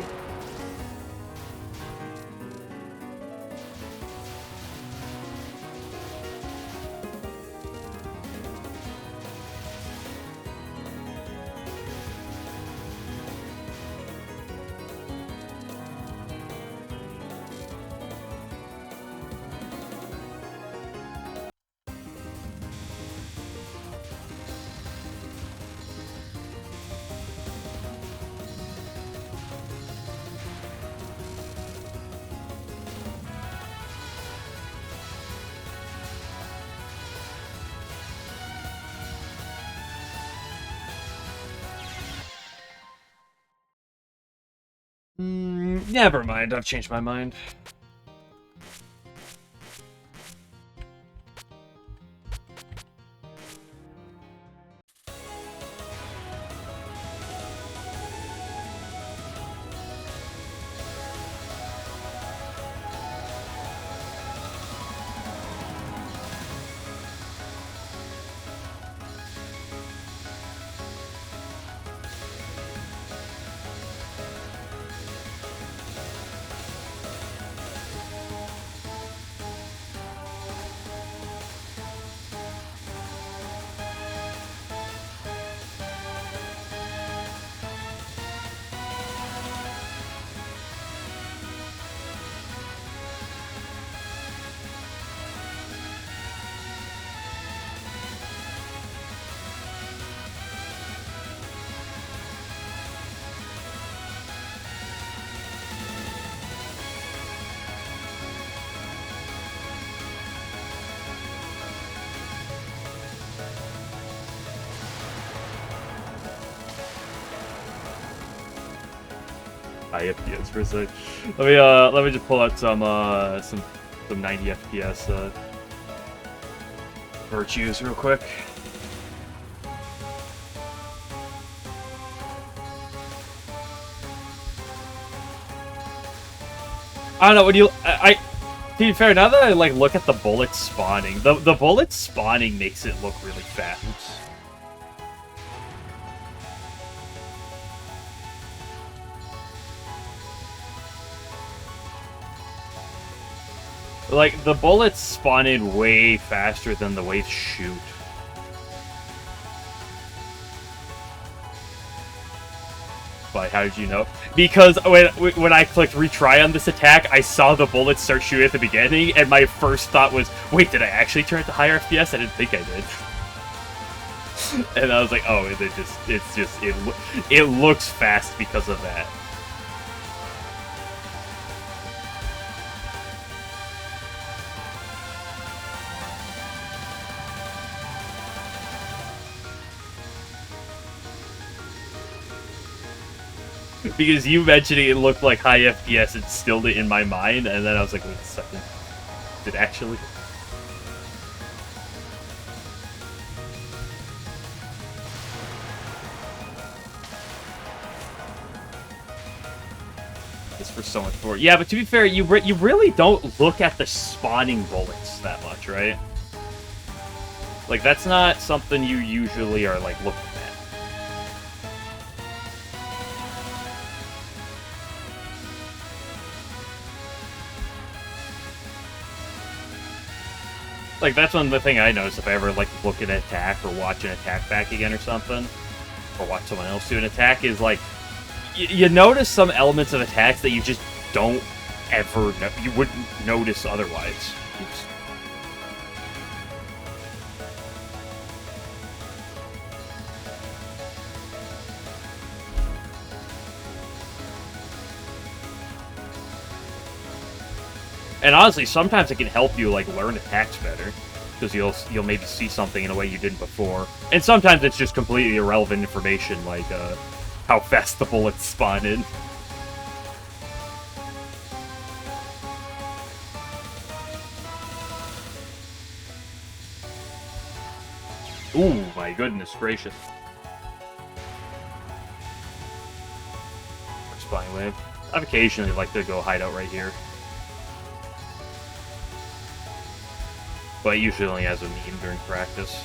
Never mind, I've changed my mind. High FPS for a sec. Let me just pull out some 90 FPS virtues real quick. I don't know, when you to be fair, now that I like look at the bullets spawning, the bullets spawning makes it look really fast. Like, the bullets spawn in way faster than the waves shoot. But how did you know? Because when I clicked retry on this attack, I saw the bullets start shooting at the beginning, and my first thought was, wait, did I actually turn it to higher FPS? I didn't think I did. And I was like, oh, it looks fast because of that. Because you mentioning it looked like high FPS, it stilled it in my mind, and then I was like, wait a second. Did it actually? It's for so much more. Yeah, but to be fair, you really don't look at the spawning bullets that much, right? Like, that's not something you usually are, like, looking at. Like, that's one of the thing I notice if I ever, like, look at an attack or watch an attack back again or something, or watch someone else do an attack, is, like, you notice some elements of attacks that you just don't ever know. You wouldn't notice otherwise. Oops. And honestly, sometimes it can help you, like, learn attacks better. Because you'll maybe see something in a way you didn't before. And sometimes it's just completely irrelevant information, like, how fast the bullets spawn in. Ooh, my goodness gracious. Spine wave. I've occasionally like to go hideout right here. But usually only has a meme during practice.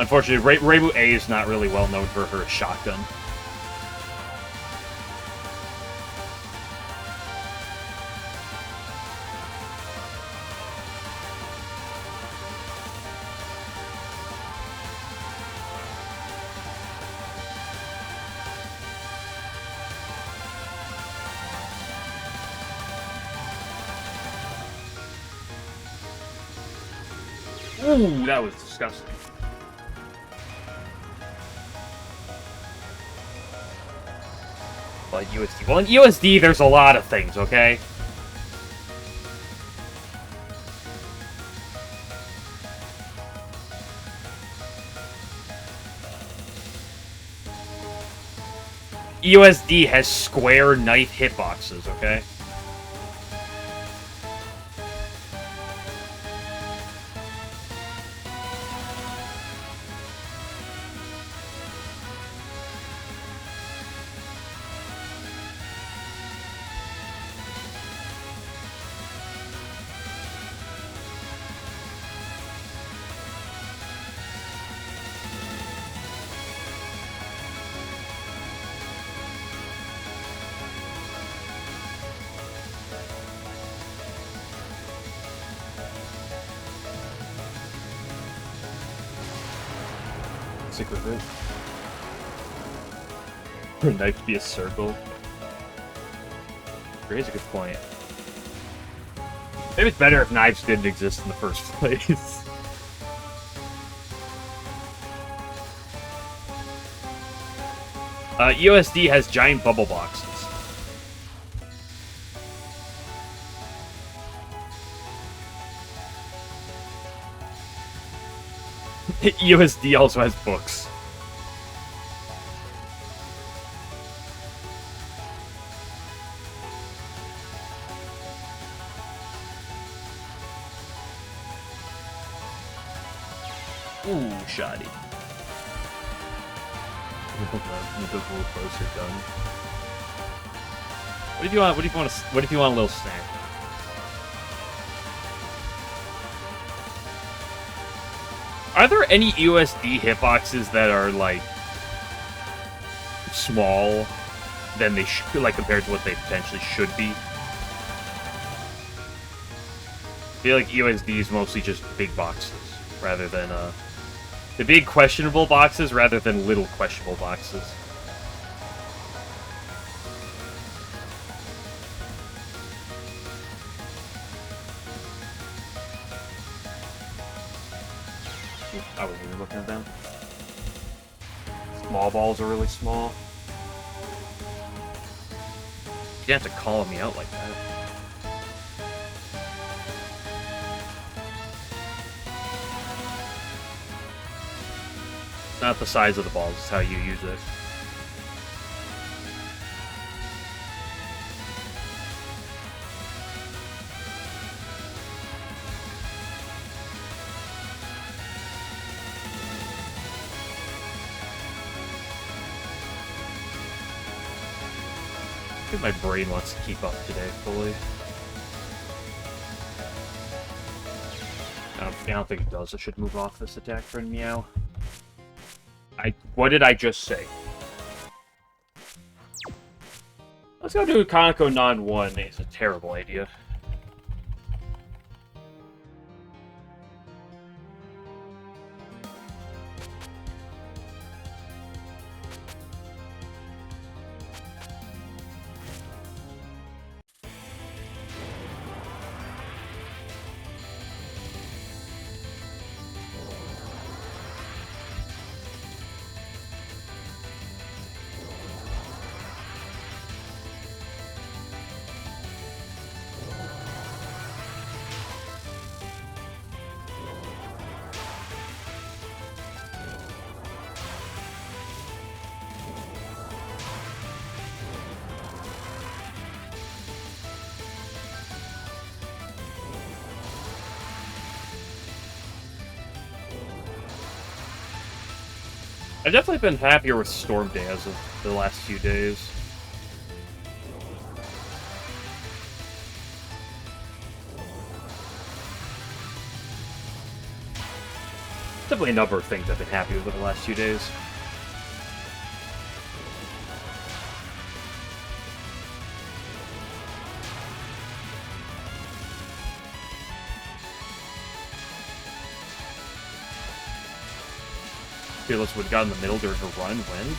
Unfortunately, Reibu A is not really well known for her shotgun. Ooh, that was disgusting. But USD. Well, in USD, there's a lot of things, okay? USD has square knife hitboxes, okay? Stick with it. For a knife to be a circle. Raise a good point. Maybe it's better if knives didn't exist in the first place. USD has giant bubble boxes. USD also has books. Ooh, shoddy. Move a little closer, done. What if you want? What if you want a little snack? Are there any USD hitboxes that are like small than they should, like compared to what they potentially should be? I feel like USD is mostly just big boxes rather than the big questionable boxes rather than little questionable boxes. I wasn't even looking at them. Small balls are really small. You didn't have to call me out like that. It's not the size of the balls, it's how you use it. I think my brain wants to keep up today fully. I don't think it does. I should move off this attack for Meow. What did I just say? Let's go do a Konako non-1. It's a terrible idea. I've definitely been happier with Storm Day as of the last few days. Definitely a number of things I've been happy with over the last few days. Fearless would have gotten in the middle during her run when?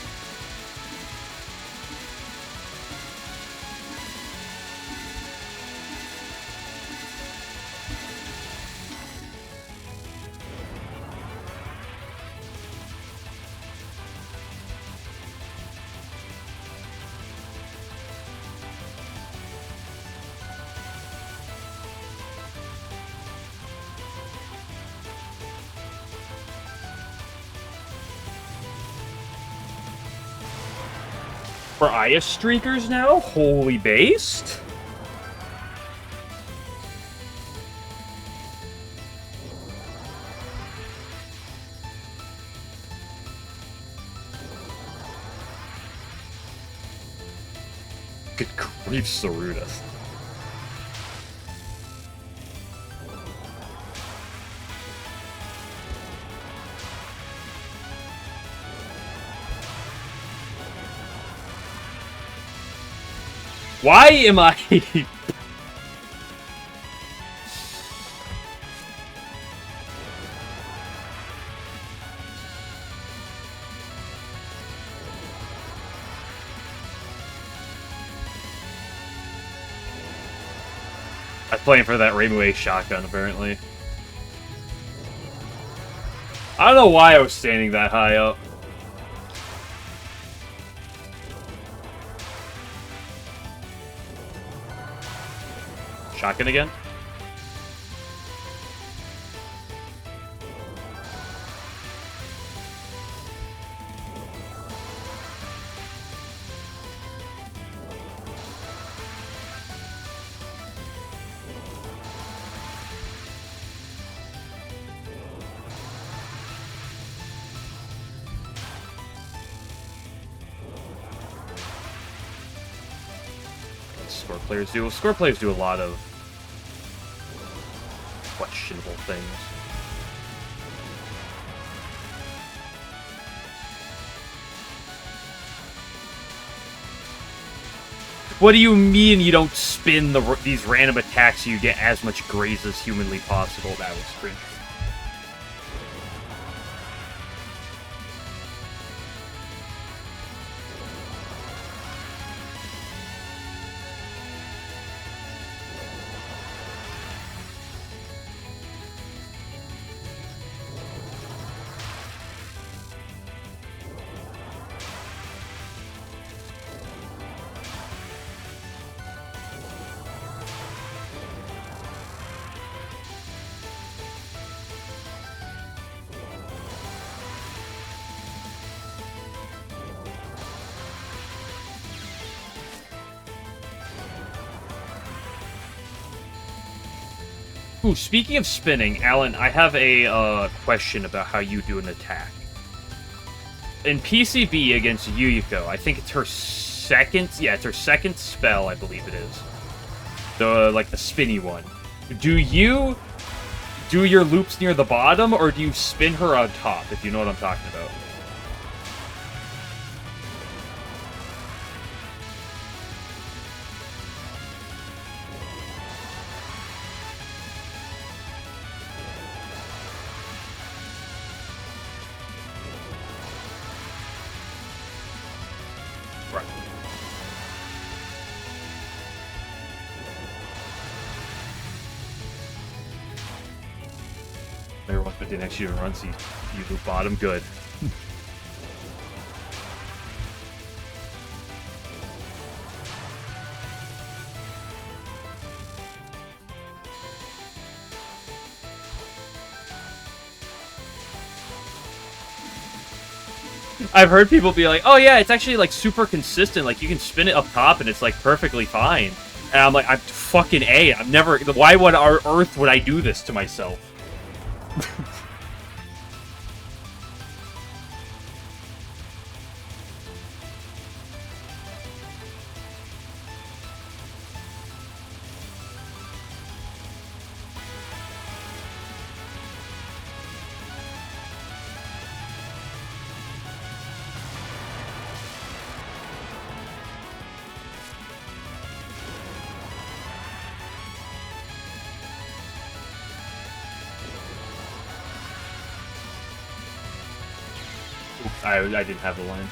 For Aya streakers now? Holy based? Good grief, Saruda. Why am I... I'm playing for that Rainbow Ace shotgun, apparently. I don't know why I was standing that high up. Shotgun again? Score players do. Score players do a lot of questionable things. What do you mean you don't spin these random attacks so you get as much graze as humanly possible? That was cringe. Ooh, speaking of spinning, Alan, I have a question about how you do an attack. In PCB against Yuyuko, I think it's her second... Yeah, it's her second spell, I believe it is. The spinny one. Do you do your loops near the bottom, or do you spin her on top, if you know what I'm talking about? Right. Everyone's put the next year run, so you loop bottom, good. I've heard people be like, oh yeah, it's actually like super consistent, like you can spin it up top and it's like perfectly fine. And I'm like, I'm fucking A, I'm never, why on earth would I do this to myself? I didn't have the line.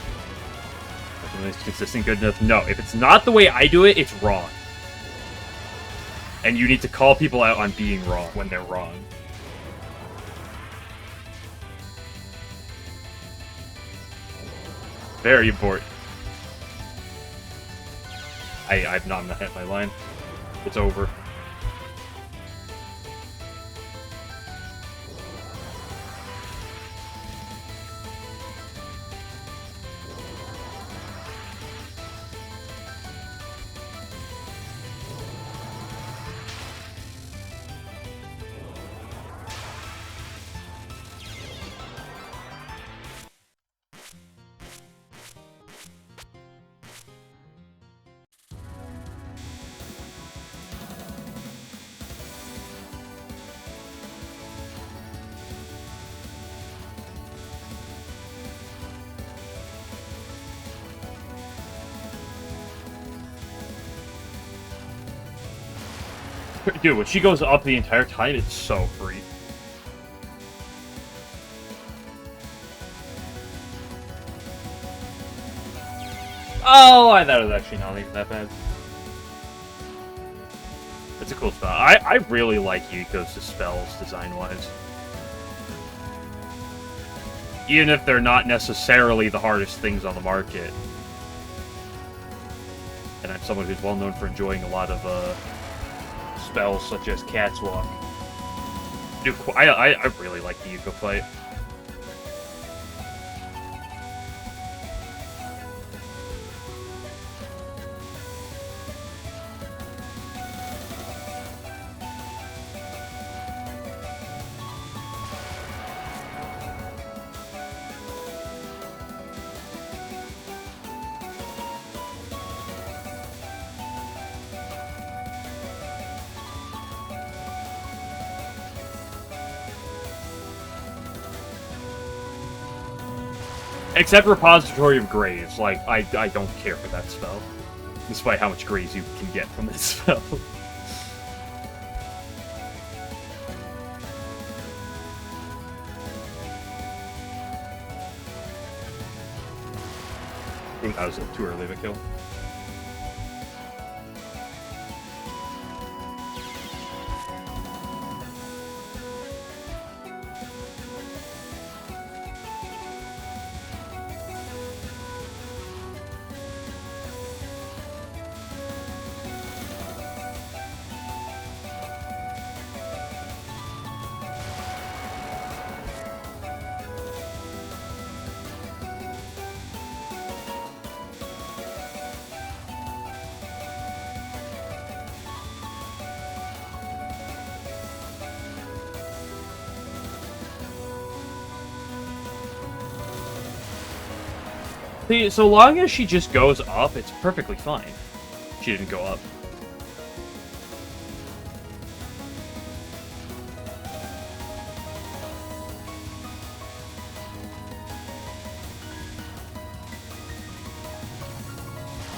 It's consistent, good enough. No, if it's not the way I do it, it's wrong. And you need to call people out on being wrong when they're wrong. Very important. I'm not hit my line. It's over. Dude, when she goes up the entire time, it's so free. Oh, I thought it was actually not even that bad. It's a cool spell. I really like Yuiko's spells, design-wise. Even if they're not necessarily the hardest things on the market. And I'm someone who's well known for enjoying a lot of, spells such as Cat's Walk. Dude, I really like the Yuko fight. Except Repository of Graves, like, I don't care for that spell. Despite how much graves you can get from that spell. I think that was too early of a kill. See, so long as she just goes up, it's perfectly fine. She didn't go up.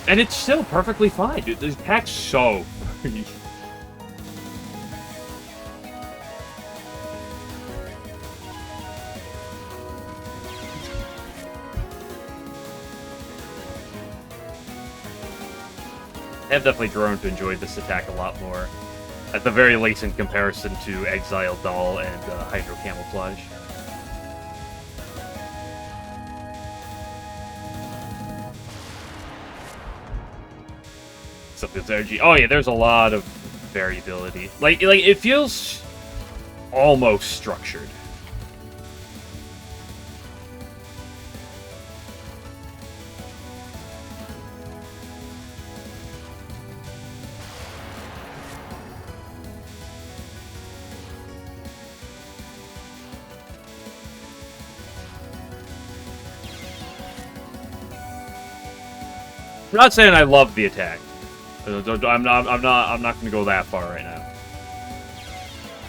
And it's still perfectly fine, dude. The attack's so... I have definitely grown to enjoy this attack a lot more. At the very least in comparison to Exile Doll and Hydro Camouflage. Something's energy. Oh yeah, there's a lot of variability. Like it feels almost structured. I'm not saying I love the attack. I'm not going to go that far right now.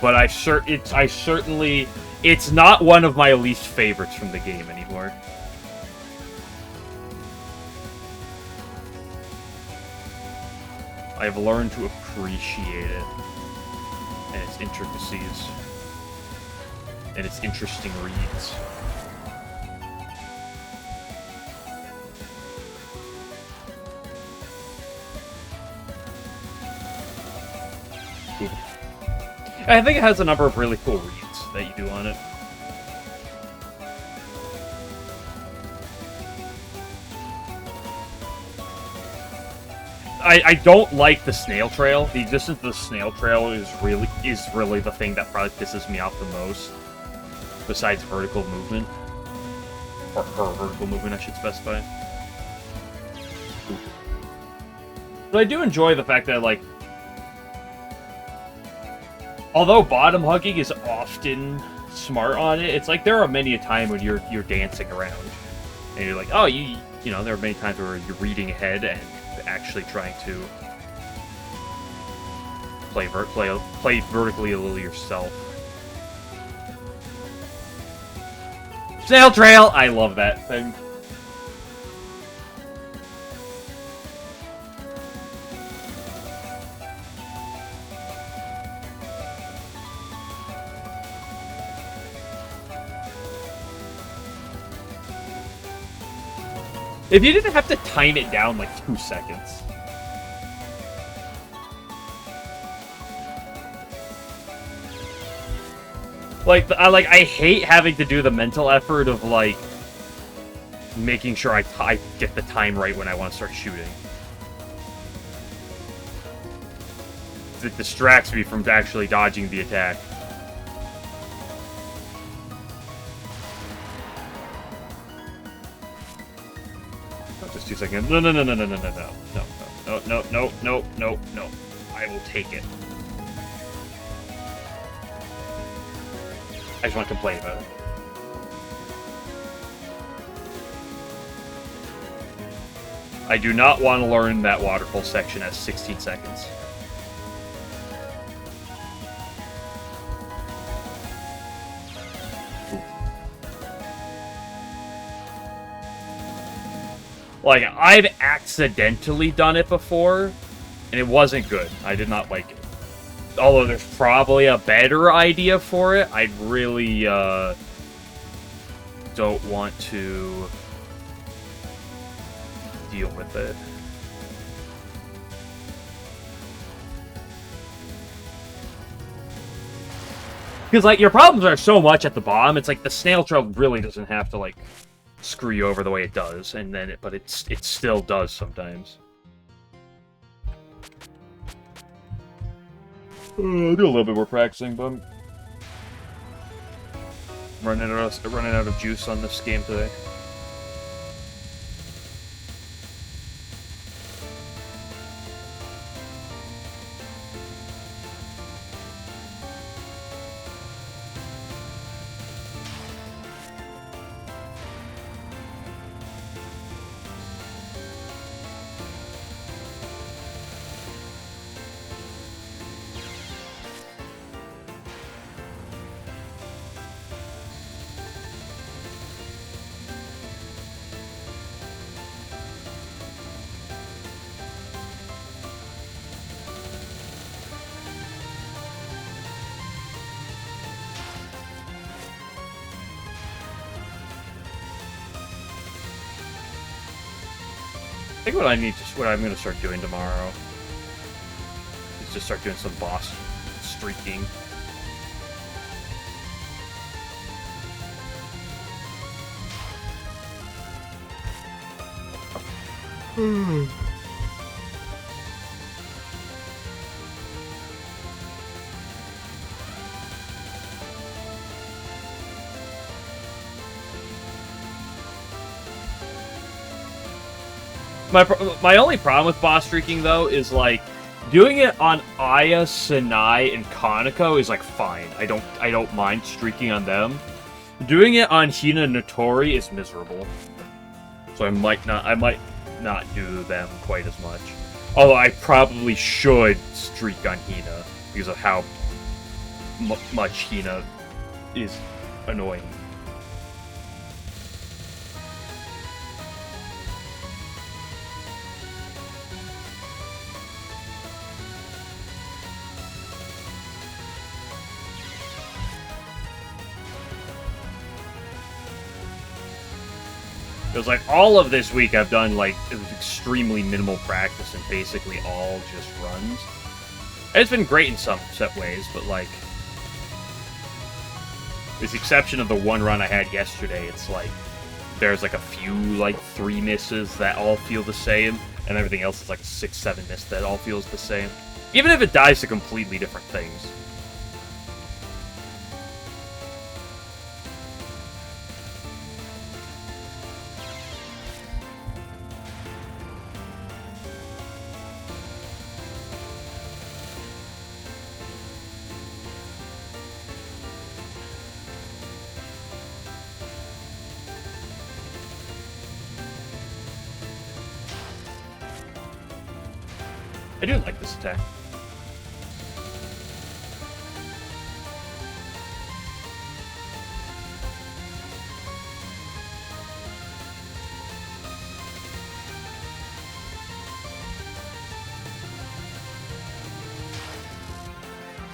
But I certainly, it's not one of my least favorites from the game anymore. I've learned to appreciate it and its intricacies and its interesting reads. I think it has a number of really cool reads that you do on it. I don't like the snail trail. The existence of the snail trail is really the thing that probably pisses me off the most. Besides vertical movement. Or her vertical movement, I should specify. But I do enjoy the fact that, like, although bottom hugging is often smart on it, it's like there are many a time when you're dancing around. And you're like, oh, you know, there are many times where you're reading ahead and actually trying to play vertically a little yourself. Snail trail! I love that thing. If you didn't have to time it down like 2 seconds. I hate having to do the mental effort of, like, making sure I get the time right when I want to start shooting. It distracts me from actually dodging the attack. Just 2 seconds. No. I will take it. I just want to complain about it. I do not want to learn that waterfall section at 16 seconds. Like, I've accidentally done it before, and it wasn't good. I did not like it. Although there's probably a better idea for it, I really don't want to deal with it. Because, like, your problems are so much at the bottom, it's like the snail trail really doesn't have to, like, screw you over the way it does, and then but it still does sometimes. I'll do a little bit more practicing, but I'm running out of juice on this game today. think what I'm gonna start doing tomorrow is just start doing some boss streaking. My only problem with boss streaking though is like doing it on Aya, Sanai, and Kaneko is like fine. I don't mind streaking on them. Doing it on Hina and Notori is miserable. So I might not do them quite as much. Although I probably should streak on Hina because of how much Hina is annoying. Because, like, all of this week I've done, like, extremely minimal practice and basically all just runs. And it's been great in some set ways, but, like, with the exception of the one run I had yesterday, it's like, there's, like, a few, like, 3 misses that all feel the same, and everything else is, like, a 6-7 miss that all feels the same. Even if it dies to completely different things. I do like this attack.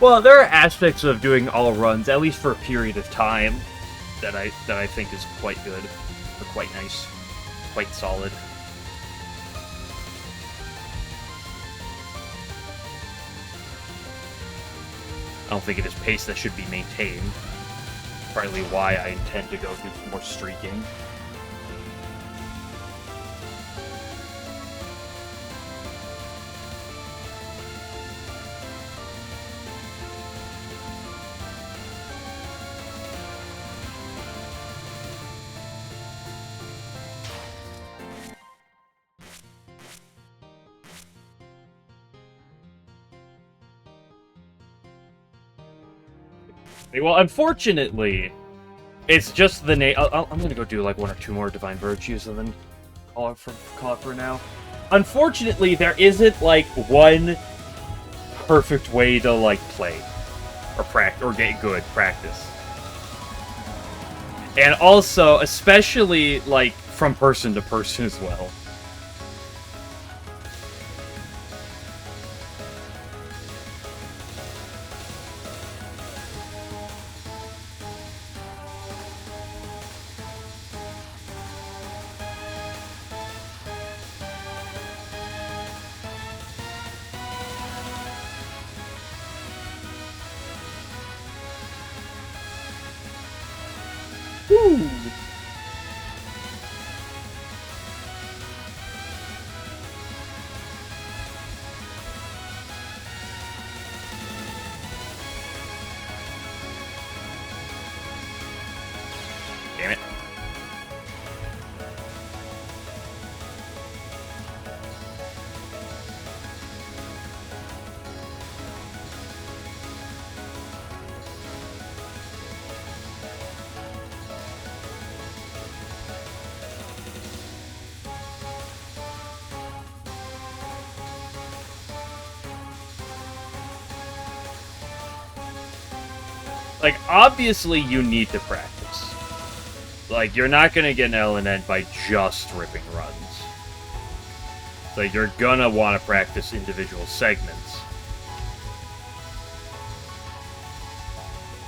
Well, there are aspects of doing all runs, at least for a period of time, that I think is quite good, or quite nice, quite solid. I don't think it is pace that should be maintained. Partly why I intend to go do more streaking. Well, unfortunately, it's just the name. I'm gonna go do like 1 or 2 more Divine Virtues and then call it for now. Unfortunately, there isn't like one perfect way to like play or practice or get good practice. And also, especially like from person to person as well. Woo! Damn it. Like, obviously you need to practice. Like, you're not gonna get an LNN by just ripping runs. Like, you're gonna want to practice individual segments.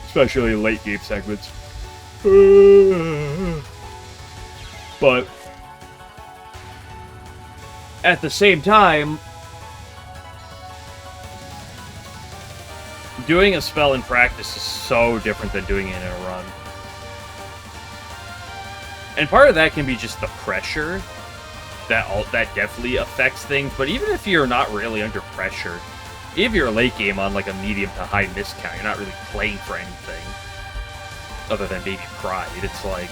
Especially late game segments. But at the same time, doing a spell in practice is so different than doing it in a run. And part of that can be just the pressure that definitely affects things, but even if you're not really under pressure, if you're a late game on like a medium to high miscount, you're not really playing for anything other than maybe pride. It's like,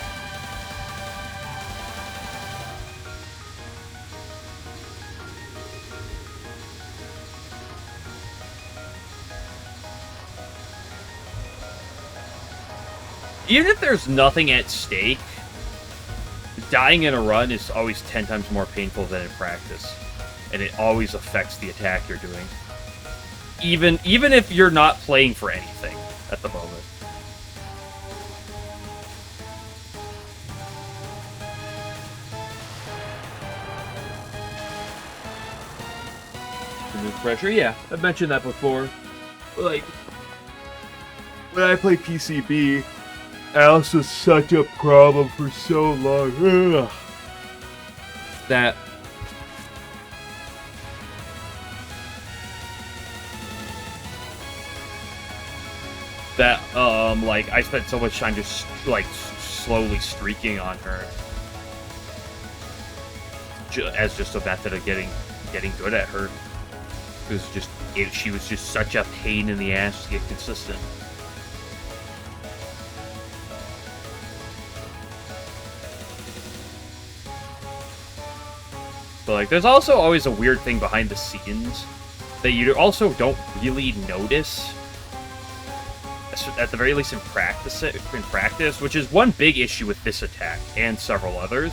even if there's nothing at stake, dying in a run is always 10 times more painful than in practice. And it always affects the attack you're doing. Even if you're not playing for anything at the moment. Remove pressure, yeah. I've mentioned that before. Like, when I play PCB, Alice was such a problem for so long. Ugh. That like, I spent so much time just, like, slowly streaking on her. As just a method of getting good at her. It was just, she was just such a pain in the ass to get consistent. But, like, there's also always a weird thing behind the scenes that you also don't really notice, at the very least in practice, which is one big issue with this attack and several others,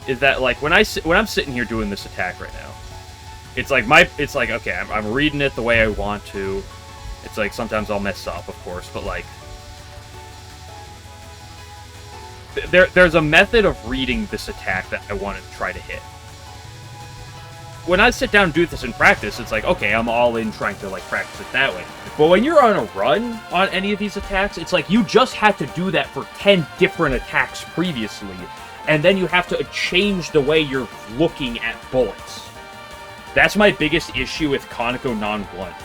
is that, like, when I'm sitting here doing this attack right now, it's like okay, I'm reading it the way I want to. It's like sometimes I'll mess up, of course, but like there's a method of reading this attack that I want to try to hit. When I sit down and do this in practice, it's like, okay, I'm all in trying to, like, practice it that way. But when you're on a run on any of these attacks, it's like you just had to do that for 10 different attacks previously, and then you have to change the way you're looking at bullets. That's my biggest issue with Konako non-blunt.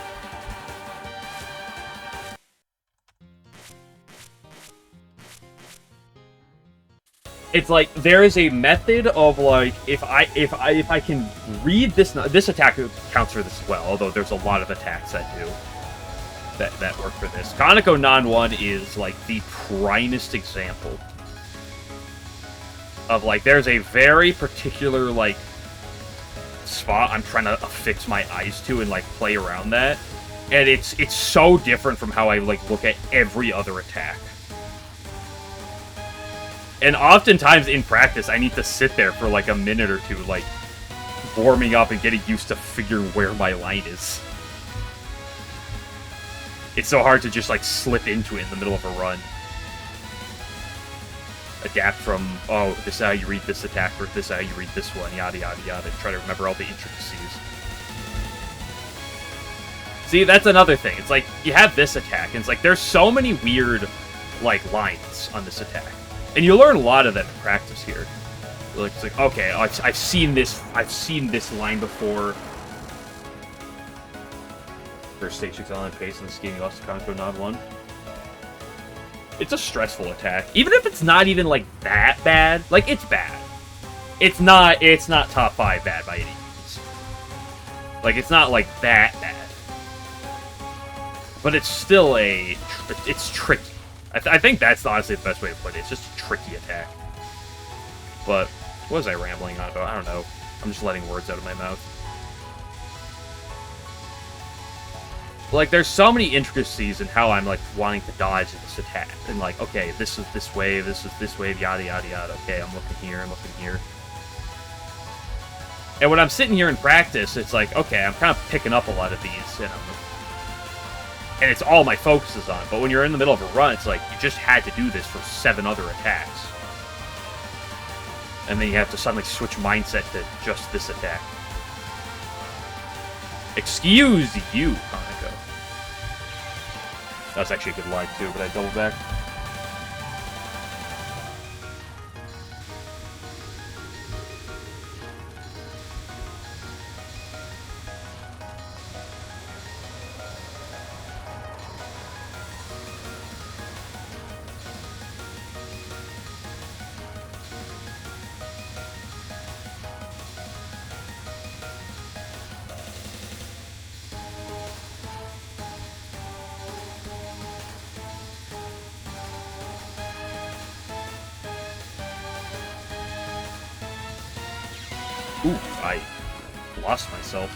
It's like there is a method of, like, if I can read this attack counts for this as well, although there's a lot of attacks that do that work for this. Konako non-1 is like the primest example of, like, there's a very particular, like, spot I'm trying to affix my eyes to and, like, play around that, and it's so different from how I, like, look at every other attack. And oftentimes in practice, I need to sit there for like a minute or two, like, warming up and getting used to figuring where my line is. It's so hard to just, like, slip into it in the middle of a run. Adapt from, oh, this is how you read this attack, or this is how you read this one, yada yada yada. Try to remember all the intricacies. See, that's another thing. It's like, you have this attack, and it's like, there's so many weird, like, lines on this attack. And you learn a lot of them in practice here. It's like, okay, I've seen this line before. First stage 6 on pace in this game, you lost to Konako non-1. It's a stressful attack. Even if it's not even, like, that bad. Like, it's bad. It's not top 5 bad by any means. Like, it's not, like, that bad. But it's still it's tricky. I think that's honestly the best way to put it. It's just a tricky attack. But what was I rambling on about? I don't know. I'm just letting words out of my mouth. Like, there's so many intricacies in how I'm, like, wanting to dodge this attack. And, like, okay, this is this wave, this is this wave, yada, yada, yada. Okay, I'm looking here, I'm looking here. And when I'm sitting here in practice, it's like, okay, I'm kind of picking up a lot of these, and it's all my focus is on. But when you're in the middle of a run, it's like, you just had to do this for 7 other attacks. And then you have to suddenly switch mindset to just this attack. Excuse you, Konako. That was actually a good line, too, but I double back. Ooh, I lost myself.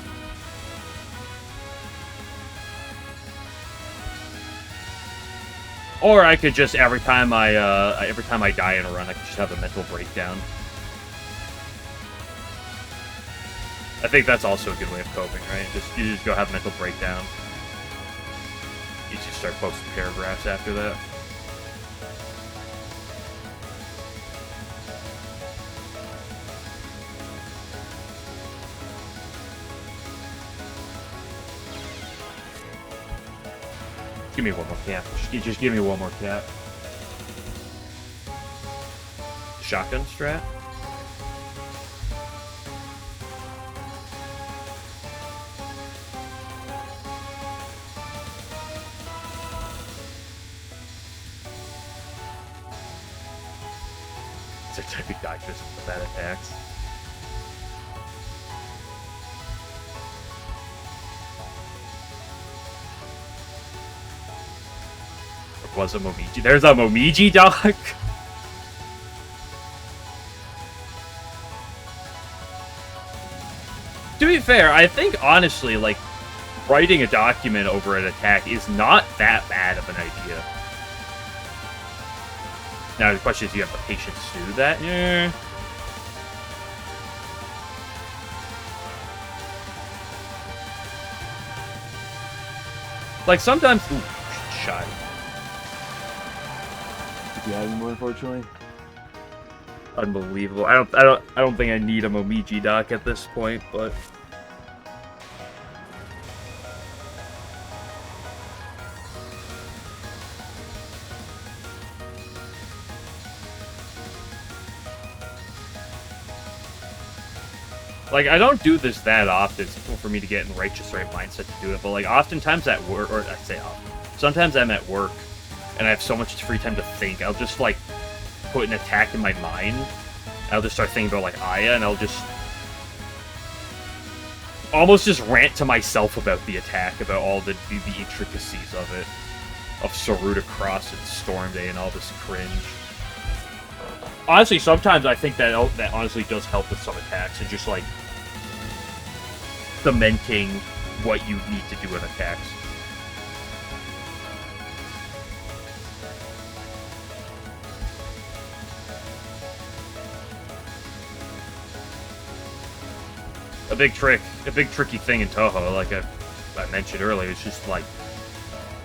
Or I could just every time I die in a run, I could just have a mental breakdown. I think that's also a good way of coping, right? You just go have a mental breakdown. You just start posting paragraphs after that. Give me one more cap. Just give me one more cap. Shotgun strat? It's a typic doctor with bad attacks. Was a Momiji. There's a Momiji doc? To be fair, I think honestly, like, writing a document over an attack is not that bad of an idea. Now, the question is, do you have the patience to do that? Yeah. Like, sometimes... Ooh, shot. Yeah, anymore, unfortunately. Unbelievable. I don't think I need a Momiji doc at this point, but like, I don't do this that often. It's for me to get in the right mindset to do it, but like oftentimes at work, or I say often, sometimes I'm at work and I have so much free time to think. I'll just like put an attack in my mind. I'll just start thinking about like Aya, and I'll just almost just rant to myself about the attack, about all the intricacies of it, of Saruta Cross and Storm Day and all this cringe. Honestly, sometimes I think that honestly does help with some attacks, and just like cementing what you need to do in attacks. A big tricky thing in Touhou, like I mentioned earlier, is just like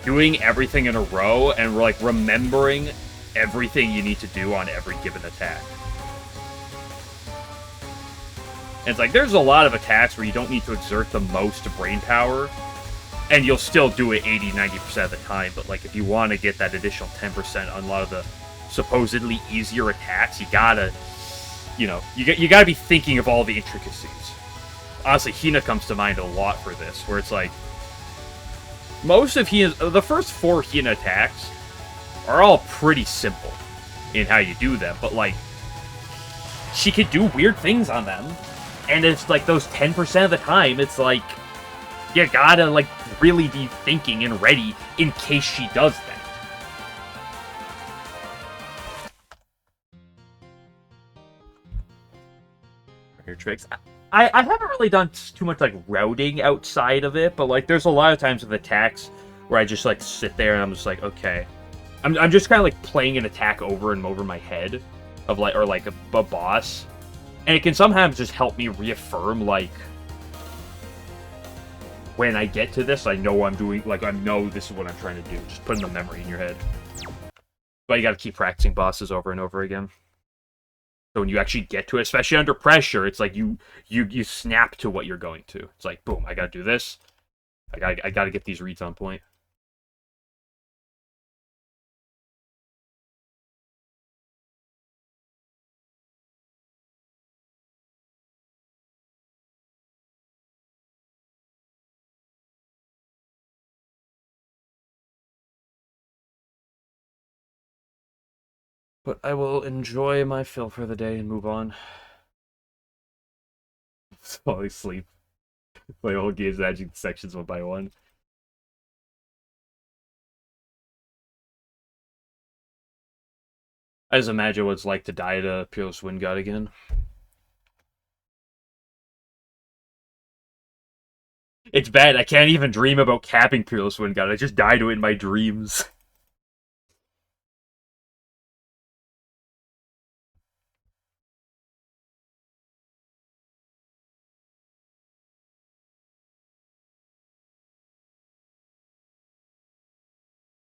doing everything in a row and like remembering everything you need to do on every given attack. And it's like, there's a lot of attacks where you don't need to exert the most brain power, and you'll still do it 80-90% of the time, but like if you want to get that additional 10% on a lot of the supposedly easier attacks, you gotta, you gotta be thinking of all the intricacies. Honestly, Hina comes to mind a lot for this, where it's like, most of the first 4 Hina attacks are all pretty simple in how you do them, but like, she could do weird things on them, and it's like those 10% of the time, it's like, you gotta like really be thinking and ready in case she does that. Your tricks. I haven't really done too much like routing outside of it, but like there's a lot of times with attacks where I just like sit there and I'm just like, okay, I'm just kind of like playing an attack over and over my head of like, or like a boss, and it can sometimes just help me reaffirm like, when I get to this, I know I'm doing, like, I know this is what I'm trying to do. Just putting the memory in your head. But you gotta keep practicing bosses over and over again. So when you actually get to it, especially under pressure, it's like you snap to what you're going to. It's like, boom, I gotta do this. I gotta get these reads on point. But I will enjoy my fill for the day and move on. Slowly sleep. Play whole games, managing the sections one by one. I just imagine what it's like to die to Peerless Wind God again. It's bad. I can't even dream about capping Peerless Wind God. I just die to it in my dreams.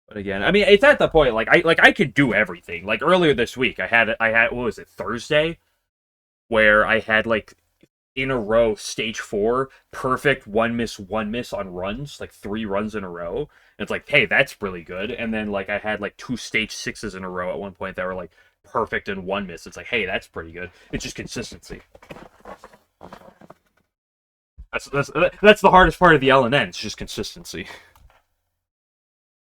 But again, I mean, it's at the point I could do everything. Like earlier this week, I had what was it, Thursday, where I had like in a row stage 4 perfect one miss on runs, like 3 runs in a row. And it's like, hey, that's really good. And then like I had like 2 stage 6s in a row at one point that were like perfect and 1 miss. It's like, hey, that's pretty good. It's just consistency. That's the hardest part of the LNN. It's just consistency.